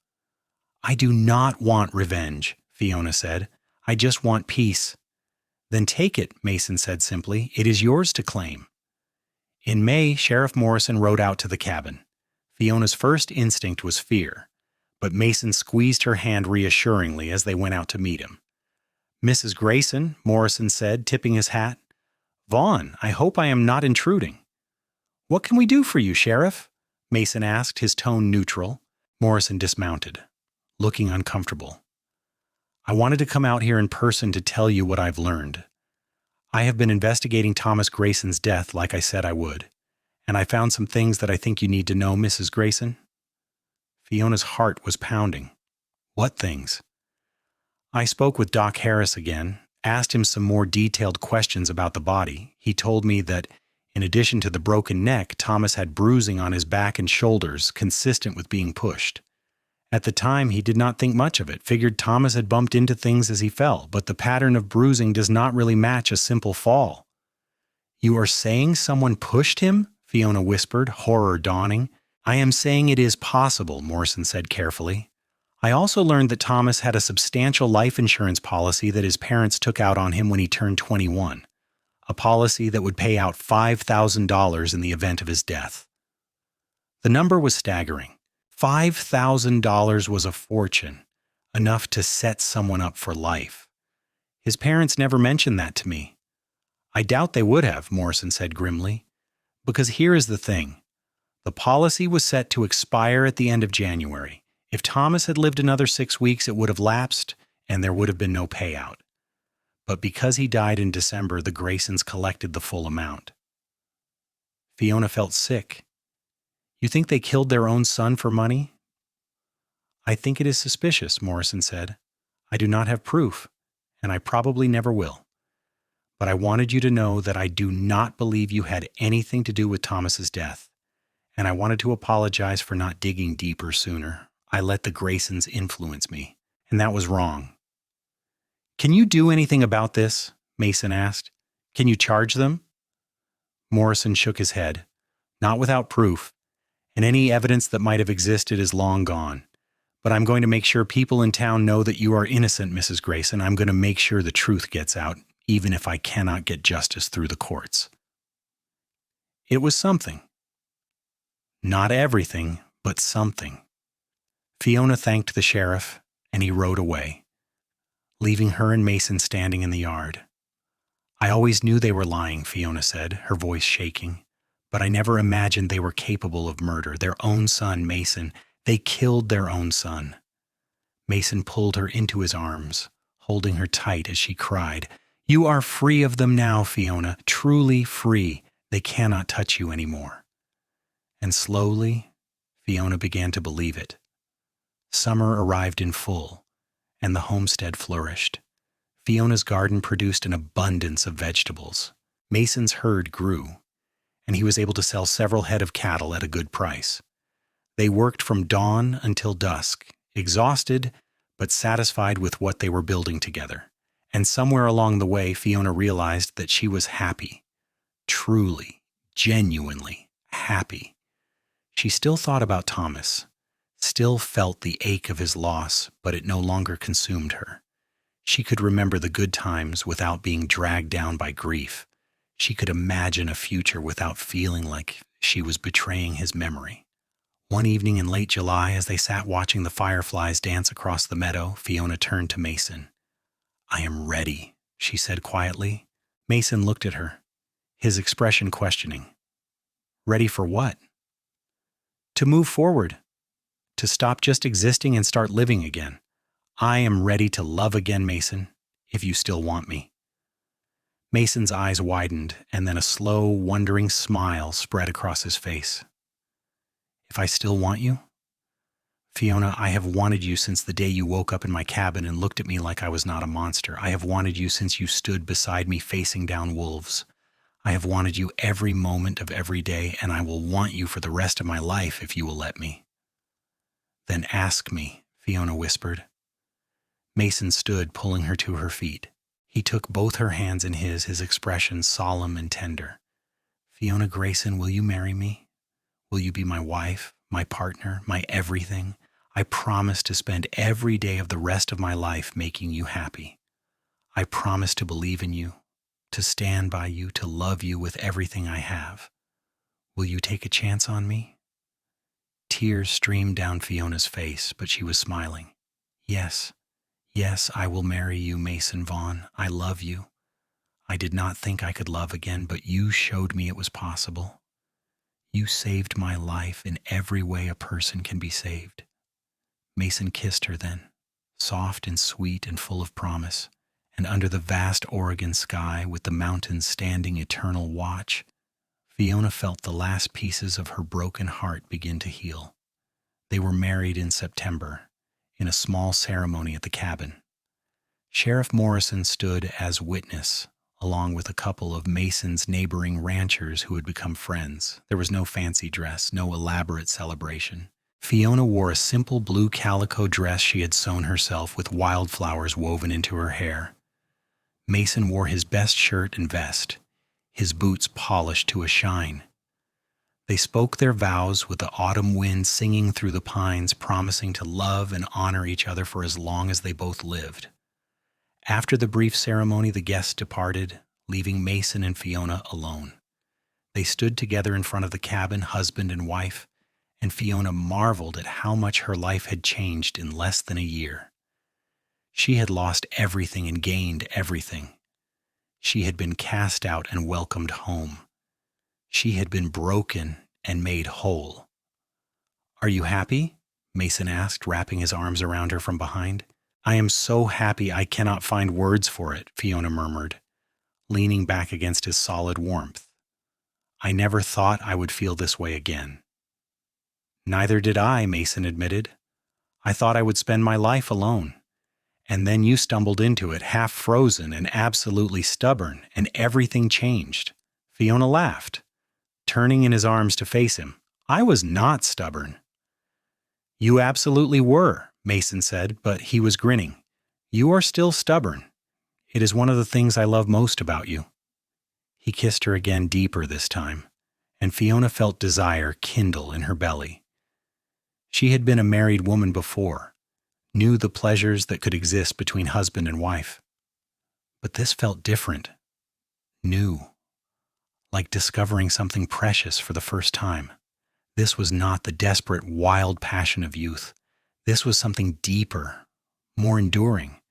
I do not want revenge, Fiona said. I just want peace. Then take it, Mason said simply. It is yours to claim. In May, Sheriff Morrison rode out to the cabin. Fiona's first instinct was fear, but Mason squeezed her hand reassuringly as they went out to meet him. Mrs. Grayson, Morrison said, tipping his hat. Vaughn, I hope I am not intruding. What can we do for you, Sheriff? Mason asked, his tone neutral. Morrison dismounted, looking uncomfortable. I wanted to come out here in person to tell you what I've learned. I have been investigating Thomas Grayson's death like I said I would, and I found some things that I think you need to know, Mrs. Grayson. Fiona's heart was pounding. What things? I spoke with Doc Harris again, asked him some more detailed questions about the body. He told me that, in addition to the broken neck, Thomas had bruising on his back and shoulders, consistent with being pushed. At the time, he did not think much of it, figured Thomas had bumped into things as he fell, but the pattern of bruising does not really match a simple fall. You are saying someone pushed him? Fiona whispered, horror dawning. I am saying it is possible, Morrison said carefully. I also learned that Thomas had a substantial life insurance policy that his parents took out on him when he turned 21, a policy that would pay out $5,000 in the event of his death. The number was staggering. $5,000 was a fortune, enough to set someone up for life. His parents never mentioned that to me. I doubt they would have, Morrison said grimly, because here is the thing. The policy was set to expire at the end of January. If Thomas had lived another 6 weeks, it would have lapsed, and there would have been no payout. But because he died in December, the Graysons collected the full amount. Fiona felt sick. You think they killed their own son for money? I think it is suspicious, Morrison said. I do not have proof, and I probably never will. But I wanted you to know that I do not believe you had anything to do with Thomas's death, and I wanted to apologize for not digging deeper sooner. I let the Graysons influence me, and that was wrong. Can you do anything about this? Mason asked. Can you charge them? Morrison shook his head. Not without proof, and any evidence that might have existed is long gone. But I'm going to make sure people in town know that you are innocent, Mrs. Grayson. I'm going to make sure the truth gets out, even if I cannot get justice through the courts. It was something. Not everything, but something. Fiona thanked the sheriff, and he rode away, leaving her and Mason standing in the yard. I always knew they were lying, Fiona said, her voice shaking, but I never imagined they were capable of murder. Their own son, Mason, they killed their own son. Mason pulled her into his arms, holding her tight as she cried, You are free of them now, Fiona, truly free. They cannot touch you anymore. And slowly, Fiona began to believe it. Summer arrived in full, and the homestead flourished. Fiona's garden produced an abundance of vegetables. Mason's herd grew, and he was able to sell several head of cattle at a good price. They worked from dawn until dusk, exhausted but satisfied with what they were building together. And somewhere along the way, Fiona realized that she was happy, truly, genuinely happy. She still thought about Thomas, still felt the ache of his loss, but it no longer consumed her. She could remember the good times without being dragged down by grief. She could imagine a future without feeling like she was betraying his memory. One evening in late July, as they sat watching the fireflies dance across the meadow, Fiona turned to Mason. I am ready, she said quietly. Mason looked at her, his expression questioning. Ready for what? To move forward, to stop just existing and start living again. I am ready to love again, Mason, if you still want me. Mason's eyes widened, and then a slow, wondering smile spread across his face. If I still want you? Fiona, I have wanted you since the day you woke up in my cabin and looked at me like I was not a monster. I have wanted you since you stood beside me facing down wolves. I have wanted you every moment of every day, and I will want you for the rest of my life if you will let me. Then ask me, Fiona whispered. Mason stood, pulling her to her feet. He took both her hands in his expression solemn and tender. Fiona Grayson, will you marry me? Will you be my wife, my partner, my everything? I promise to spend every day of the rest of my life making you happy. I promise to believe in you, to stand by you, to love you with everything I have. Will you take a chance on me? Tears streamed down Fiona's face, but she was smiling. Yes, I will marry you, Mason Vaughn. I love you. I did not think I could love again, but you showed me it was possible. You saved my life in every way a person can be saved. Mason kissed her then, soft and sweet and full of promise, and under the vast Oregon sky with the mountains standing eternal watch, Fiona felt the last pieces of her broken heart begin to heal. They were married in September, in a small ceremony at the cabin. Sheriff Morrison stood as witness, along with a couple of Mason's neighboring ranchers who had become friends. There was no fancy dress, no elaborate celebration. Fiona wore a simple blue calico dress she had sewn herself with wildflowers woven into her hair. Mason wore his best shirt and vest, his boots polished to a shine. They spoke their vows with the autumn wind singing through the pines, promising to love and honor each other for as long as they both lived. After the brief ceremony, the guests departed, leaving Mason and Fiona alone. They stood together in front of the cabin, husband and wife, and Fiona marveled at how much her life had changed in less than a year. She had lost everything and gained everything. She had been cast out and welcomed home. She had been broken and made whole. "Are you happy?" Mason asked, wrapping his arms around her from behind. "I am so happy I cannot find words for it," Fiona murmured, leaning back against his solid warmth. "I never thought I would feel this way again." "Neither did I," Mason admitted. "I thought I would spend my life alone. And then you stumbled into it, half frozen and absolutely stubborn, and everything changed." Fiona laughed, turning in his arms to face him. "I was not stubborn." "You absolutely were," Mason said, but he was grinning. "You are still stubborn. It is one of the things I love most about you." He kissed her again, deeper this time, and Fiona felt desire kindle in her belly. She had been a married woman before, knew the pleasures that could exist between husband and wife. But this felt different, new, like discovering something precious for the first time. This was not the desperate, wild passion of youth. This was something deeper, more enduring.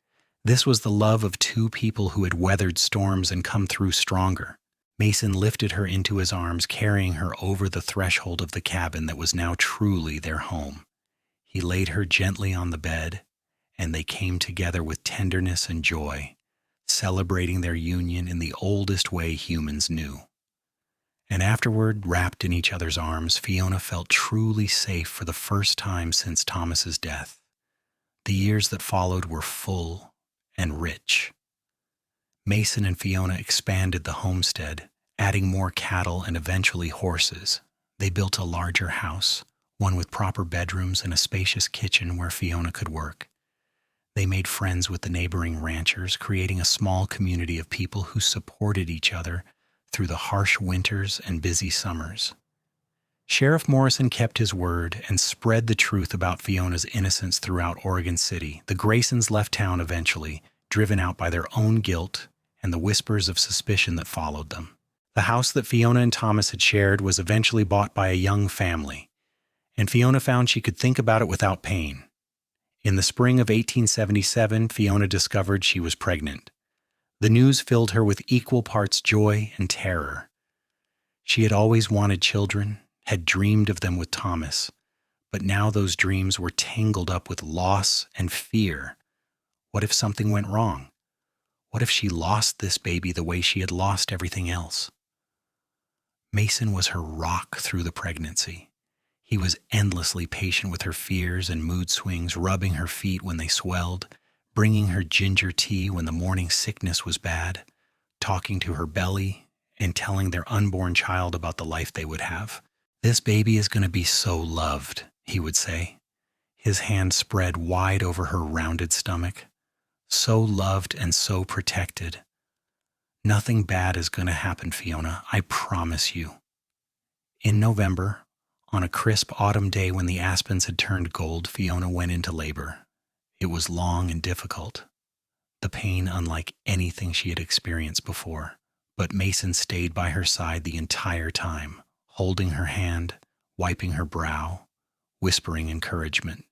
This was the love of two people who had weathered storms and come through stronger. Mason lifted her into his arms, carrying her over the threshold of the cabin that was now truly their home. He laid her gently on the bed, and they came together with tenderness and joy, celebrating their union in the oldest way humans knew. And afterward, wrapped in each other's arms, Fiona felt truly safe for the first time since Thomas's death. The years that followed were full and rich. Mason and Fiona expanded the homestead, adding more cattle and eventually horses. They built a larger house, one with proper bedrooms and a spacious kitchen where Fiona could work. They made friends with the neighboring ranchers, creating a small community of people who supported each other through the harsh winters and busy summers. Sheriff Morrison kept his word and spread the truth about Fiona's innocence throughout Oregon City. The Graysons left town eventually, driven out by their own guilt and the whispers of suspicion that followed them. The house that Fiona and Thomas had shared was eventually bought by a young family, and Fiona found she could think about it without pain. In the spring of 1877, Fiona discovered she was pregnant. The news filled her with equal parts joy and terror. She had always wanted children, had dreamed of them with Thomas, but now those dreams were tangled up with loss and fear. What if something went wrong? What if she lost this baby the way she had lost everything else? Mason was her rock through the pregnancy. He was endlessly patient with her fears and mood swings, rubbing her feet when they swelled, bringing her ginger tea when the morning sickness was bad, talking to her belly, and telling their unborn child about the life they would have. "This baby is going to be so loved," he would say, his hand spread wide over her rounded stomach. "So loved and so protected. Nothing bad is going to happen, Fiona, I promise you." In November, on a crisp autumn day when the aspens had turned gold, Fiona went into labor. It was long and difficult, the pain unlike anything she had experienced before. But Mason stayed by her side the entire time, holding her hand, wiping her brow, whispering encouragement.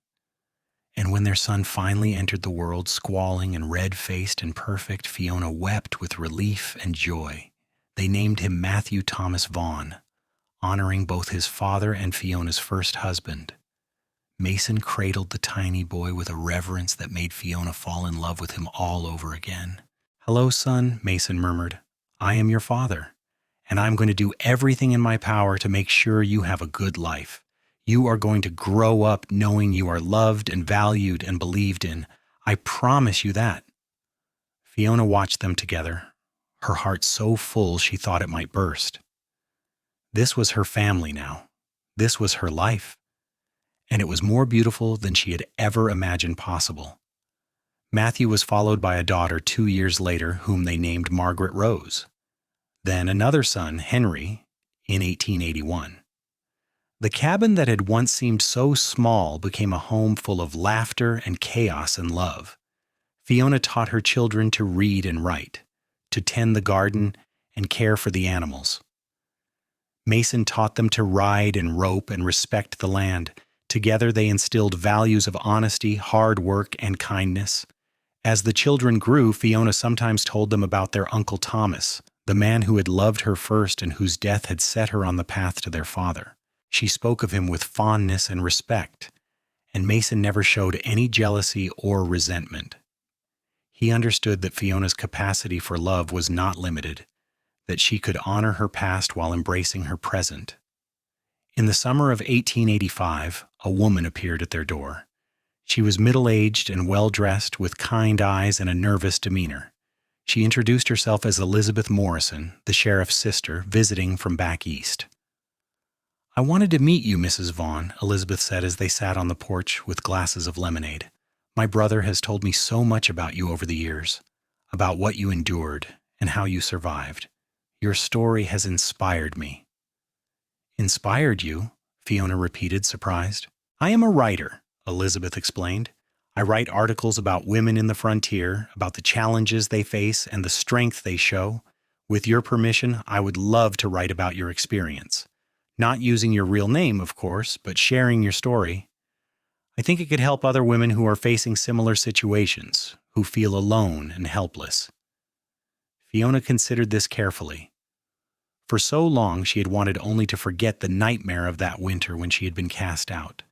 And when their son finally entered the world, squalling and red-faced and perfect, Fiona wept with relief and joy. They named him Matthew Thomas Vaughn, honoring both his father and Fiona's first husband. Mason cradled the tiny boy with a reverence that made Fiona fall in love with him all over again. "Hello, son," Mason murmured. "I am your father, and I'm going to do everything in my power to make sure you have a good life. You are going to grow up knowing you are loved and valued and believed in. I promise you that." Fiona watched them together, her heart so full she thought it might burst. This was her family now. This was her life. And it was more beautiful than she had ever imagined possible. Matthew was followed by a daughter 2 years later, whom they named Margaret Rose. Then another son, Henry, in 1881. The cabin that had once seemed so small became a home full of laughter and chaos and love. Fiona taught her children to read and write, to tend the garden and care for the animals. Mason taught them to ride and rope and respect the land. Together they instilled values of honesty, hard work, and kindness. As the children grew, Fiona sometimes told them about their Uncle Thomas, the man who had loved her first and whose death had set her on the path to their father. She spoke of him with fondness and respect, and Mason never showed any jealousy or resentment. He understood that Fiona's capacity for love was not limited, that she could honor her past while embracing her present. In the summer of 1885, a woman appeared at their door. She was middle-aged and well-dressed, with kind eyes and a nervous demeanor. She introduced herself as Elizabeth Morrison, the sheriff's sister, visiting from back east. "I wanted to meet you, Mrs. Vaughn," Elizabeth said as they sat on the porch with glasses of lemonade. "My brother has told me so much about you over the years, about what you endured and how you survived. Your story has inspired me." "Inspired you?" Fiona repeated, surprised. "I am a writer," Elizabeth explained. "I write articles about women in the frontier, about the challenges they face and the strength they show. With your permission, I would love to write about your experience. Not using your real name, of course, but sharing your story. I think it could help other women who are facing similar situations, who feel alone and helpless." Fiona considered this carefully. For so long, she had wanted only to forget the nightmare of that winter when she had been cast out.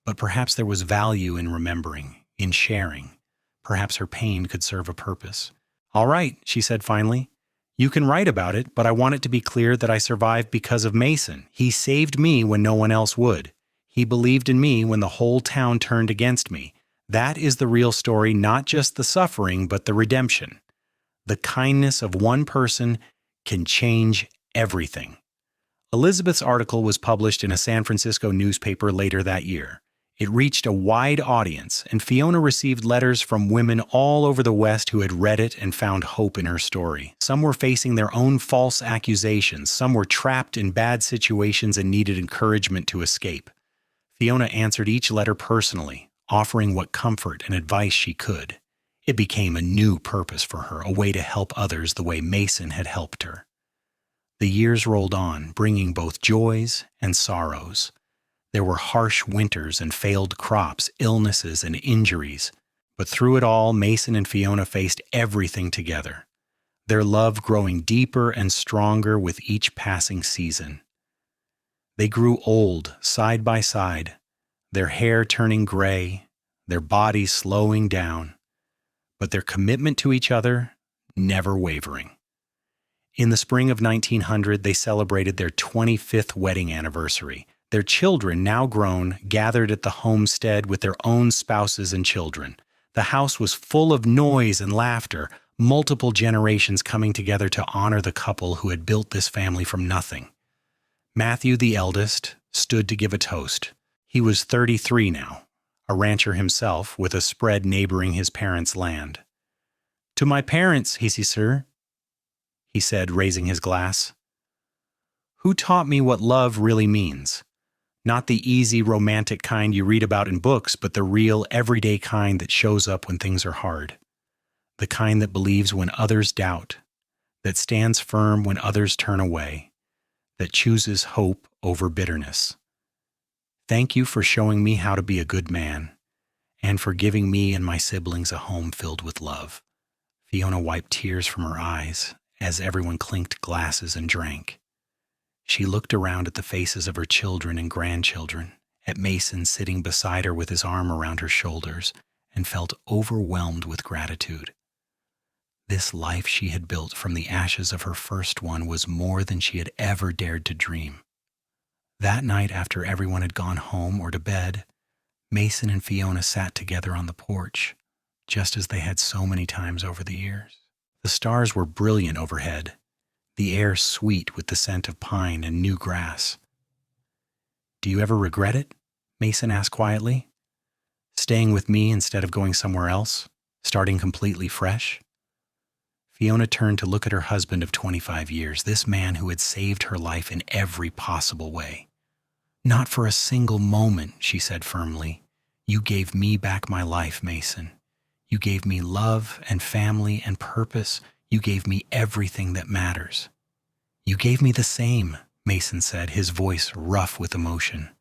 But perhaps there was value in remembering, in sharing. Perhaps her pain could serve a purpose. "All right," she said finally. "You can write about it, but I want it to be clear that I survived because of Mason. He saved me when no one else would. He believed in me when the whole town turned against me. That is the real story, not just the suffering, but the redemption. The kindness of one person can change everything." Elizabeth's article was published in a San Francisco newspaper later that year. It reached a wide audience, and Fiona received letters from women all over the West who had read it and found hope in her story. Some were facing their own false accusations. Some were trapped in bad situations and needed encouragement to escape. Fiona answered each letter personally, offering what comfort and advice she could. It became a new purpose for her, a way to help others the way Mason had helped her. The years rolled on, bringing both joys and sorrows. There were harsh winters and failed crops, illnesses and injuries. But through it all, Mason and Fiona faced everything together, their love growing deeper and stronger with each passing season. They grew old, side by side, their hair turning gray, their bodies slowing down, but their commitment to each other never wavering. In the spring of 1900, they celebrated their 25th wedding anniversary. Their children, now grown, gathered at the homestead with their own spouses and children. The house was full of noise and laughter, multiple generations coming together to honor the couple who had built this family from nothing. Matthew, the eldest, stood to give a toast. He was 33 now, a rancher himself, with a spread neighboring his parents' land. "To my parents, hissy sir," he said, raising his glass. "Who taught me what love really means? Not the easy, romantic kind you read about in books, but the real, everyday kind that shows up when things are hard. The kind that believes when others doubt, that stands firm when others turn away, that chooses hope over bitterness. Thank you for showing me how to be a good man, and for giving me and my siblings a home filled with love." Fiona wiped tears from her eyes as everyone clinked glasses and drank. She looked around at the faces of her children and grandchildren, at Mason sitting beside her with his arm around her shoulders, and felt overwhelmed with gratitude. This life she had built from the ashes of her first one was more than she had ever dared to dream. That night, after everyone had gone home or to bed, Mason and Fiona sat together on the porch, just as they had so many times over the years. The stars were brilliant overhead, the air sweet with the scent of pine and new grass. "Do you ever regret it?" Mason asked quietly. "Staying with me instead of going somewhere else, starting completely fresh?" Fiona turned to look at her husband of 25 years, this man who had saved her life in every possible way. "Not for a single moment," she said firmly. "You gave me back my life, Mason. You gave me love and family and purpose. You gave me everything that matters." "You gave me the same," Mason said, his voice rough with emotion.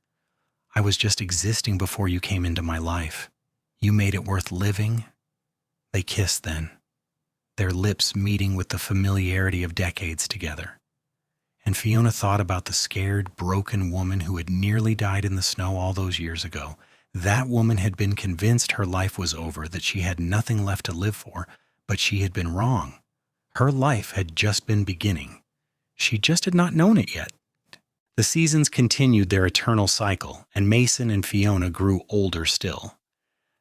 "I was just existing before you came into my life. You made it worth living." They kissed then, their lips meeting with the familiarity of decades together. And Fiona thought about the scared, broken woman who had nearly died in the snow all those years ago. That woman had been convinced her life was over, that she had nothing left to live for, but she had been wrong. Her life had just been beginning. She just had not known it yet. The seasons continued their eternal cycle, and Mason and Fiona grew older still.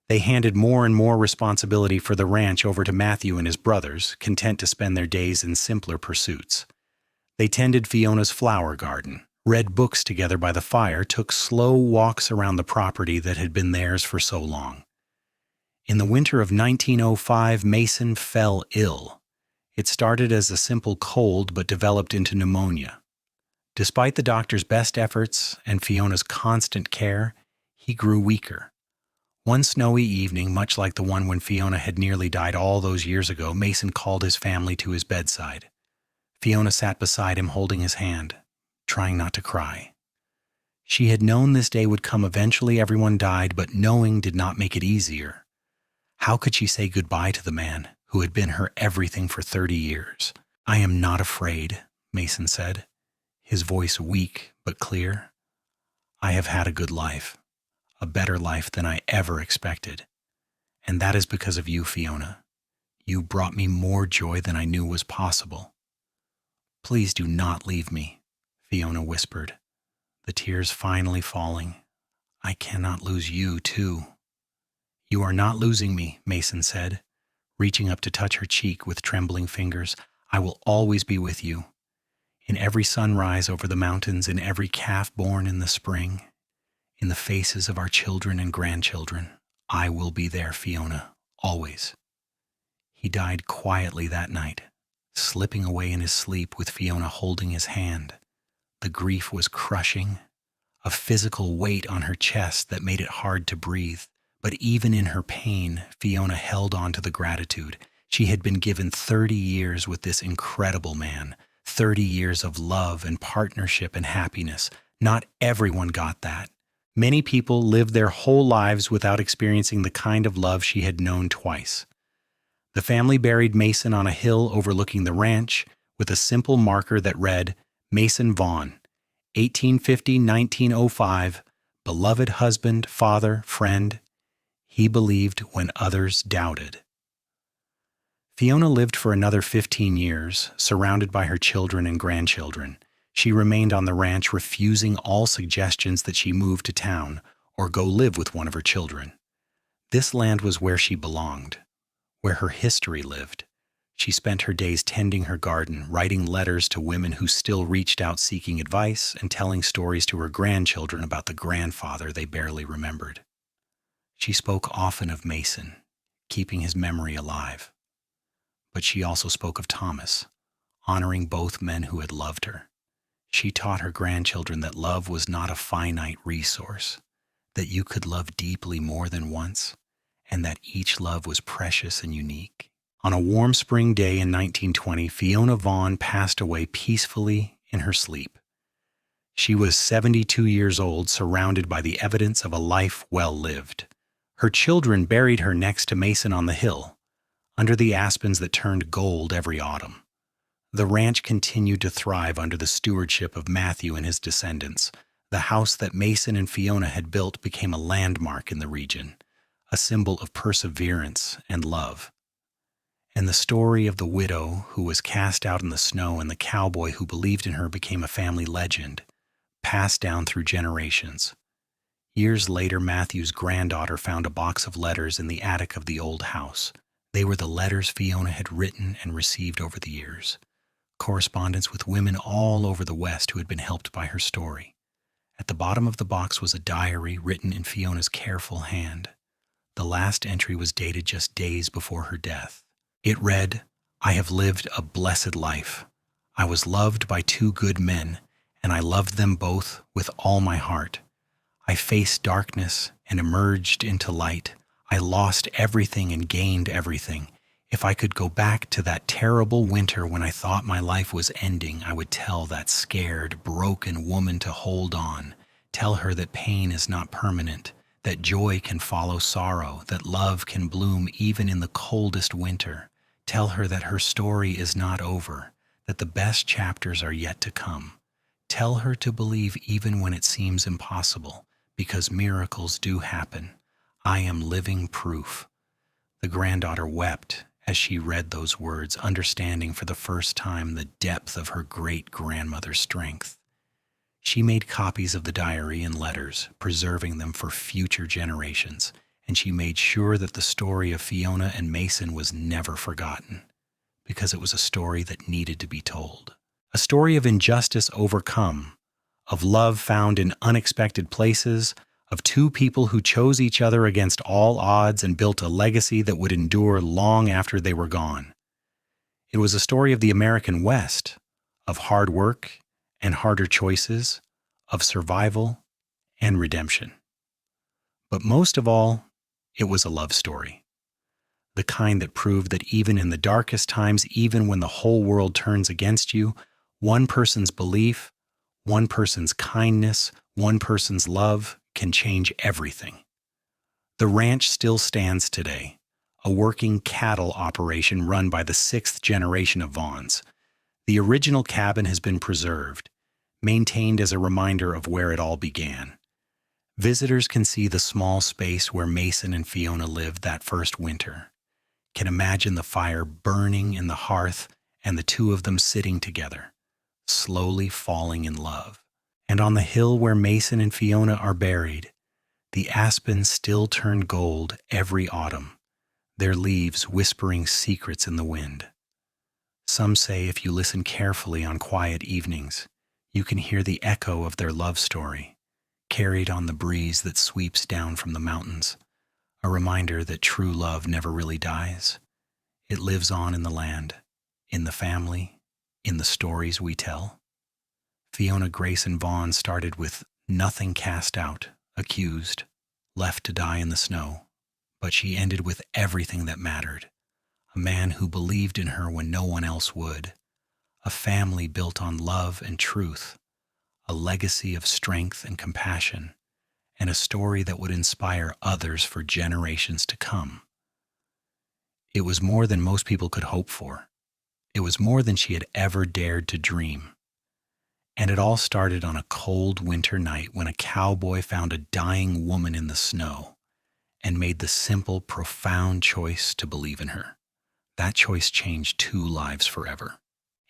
They handed more and more responsibility for the ranch over to Matthew and his brothers, content to spend their days in simpler pursuits. They tended Fiona's flower garden, read books together by the fire, took slow walks around the property that had been theirs for so long. In the winter of 1905, Mason fell ill. It started as a simple cold but developed into pneumonia. Despite the doctor's best efforts and Fiona's constant care, he grew weaker. One snowy evening, much like the one when Fiona had nearly died all those years ago, Mason called his family to his bedside. Fiona sat beside him holding his hand, trying not to cry. She had known this day would come eventually. Everyone died, but knowing did not make it easier. How could she say goodbye to the man who had been her everything for 30 years? "I am not afraid," Mason said, his voice weak but clear. "I have had a good life, a better life than I ever expected. And that is because of you, Fiona. You brought me more joy than I knew was possible." "Please do not leave me," Fiona whispered, the tears finally falling. "I cannot lose you, too." "You are not losing me," Mason said, reaching up to touch her cheek with trembling fingers. "I will always be with you. In every sunrise over the mountains, in every calf born in the spring, in the faces of our children and grandchildren, I will be there, Fiona, always." He died quietly that night, slipping away in his sleep with Fiona holding his hand. The grief was crushing, a physical weight on her chest that made it hard to breathe. But even in her pain, Fiona held on to the gratitude. She had been given 30 years with this incredible man, 30 years of love and partnership and happiness. Not everyone got that. Many people lived their whole lives without experiencing the kind of love she had known twice. The family buried Mason on a hill overlooking the ranch with a simple marker that read, "Mason Vaughn, 1850-1905, beloved husband, father, friend. He believed when others doubted." Fiona lived for another 15 years, surrounded by her children and grandchildren. She remained on the ranch, refusing all suggestions that she move to town or go live with one of her children. This land was where she belonged, where her history lived. She spent her days tending her garden, writing letters to women who still reached out seeking advice, and telling stories to her grandchildren about the grandfather they barely remembered. She spoke often of Mason, keeping his memory alive. But she also spoke of Thomas, honoring both men who had loved her. She taught her grandchildren that love was not a finite resource, that you could love deeply more than once, and that each love was precious and unique. On a warm spring day in 1920, Fiona Vaughn passed away peacefully in her sleep. She was 72 years old, surrounded by the evidence of a life well lived. Her children buried her next to Mason on the hill, under the aspens that turned gold every autumn. The ranch continued to thrive under the stewardship of Matthew and his descendants. The house that Mason and Fiona had built became a landmark in the region, a symbol of perseverance and love. And the story of the widow who was cast out in the snow and the cowboy who believed in her became a family legend, passed down through generations. Years later, Matthew's granddaughter found a box of letters in the attic of the old house. They were the letters Fiona had written and received over the years, correspondence with women all over the West who had been helped by her story. At the bottom of the box was a diary written in Fiona's careful hand. The last entry was dated just days before her death. It read, "I have lived a blessed life. I was loved by two good men, and I loved them both with all my heart. I faced darkness and emerged into light. I lost everything and gained everything. If I could go back to that terrible winter when I thought my life was ending, I would tell that scared, broken woman to hold on. Tell her that pain is not permanent, that joy can follow sorrow, that love can bloom even in the coldest winter. Tell her that her story is not over, that the best chapters are yet to come. Tell her to believe even when it seems impossible, because miracles do happen. I am living proof." The granddaughter wept as she read those words, understanding for the first time the depth of her great-grandmother's strength. She made copies of the diary and letters, preserving them for future generations, and she made sure that the story of Fiona and Mason was never forgotten, because it was a story that needed to be told. A story of injustice overcome, of love found in unexpected places, of two people who chose each other against all odds and built a legacy that would endure long after they were gone. It was a story of the American West, of hard work and harder choices, of survival and redemption. But most of all, it was a love story. The kind that proved that even in the darkest times, even when the whole world turns against you, one person's belief, one person's kindness, one person's love can change everything. The ranch still stands today, a working cattle operation run by the 6th generation of Vaughns. The original cabin has been preserved, maintained as a reminder of where it all began. Visitors can see the small space where Mason and Fiona lived that first winter, can imagine the fire burning in the hearth and the two of them sitting together, slowly falling in love. And on the hill where Mason and Fiona are buried, the aspens still turn gold every autumn, their leaves whispering secrets in the wind. Some say if you listen carefully on quiet evenings, you can hear the echo of their love story, carried on the breeze that sweeps down from the mountains, a reminder that true love never really dies. It lives on in the land, in the family, in the stories we tell. Fiona Grayson Vaughn started with nothing cast out, accused, left to die in the snow, but she ended with everything that mattered. A man who believed in her when no one else would, a family built on love and truth, a legacy of strength and compassion, and a story that would inspire others for generations to come. It was more than most people could hope for. It was more than she had ever dared to dream. And it all started on a cold winter night when a cowboy found a dying woman in the snow and made the simple, profound choice to believe in her. That choice changed 2 lives forever.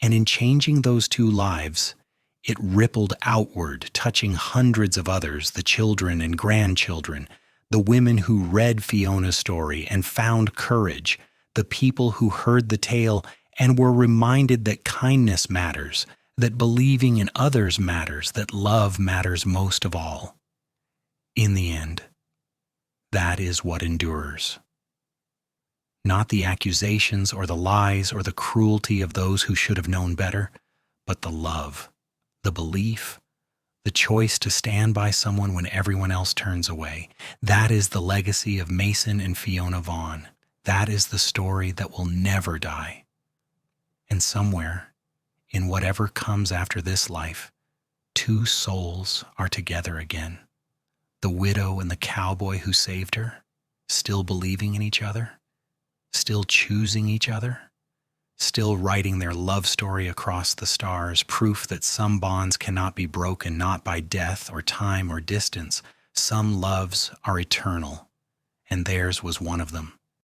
And in changing those 2 lives, it rippled outward, touching hundreds of others, the children and grandchildren, the women who read Fiona's story and found courage, the people who heard the tale and were reminded that kindness matters, that believing in others matters, that love matters most of all. In the end, that is what endures. Not the accusations or the lies or the cruelty of those who should have known better, but the love, the belief, the choice to stand by someone when everyone else turns away. That is the legacy of Mason and Fiona Vaughn. That is the story that will never die. And somewhere, in whatever comes after this life, 2 souls are together again. The widow and the cowboy who saved her, still believing in each other, still choosing each other, still writing their love story across the stars, proof that some bonds cannot be broken, not by death or time or distance. Some loves are eternal, and theirs was one of them.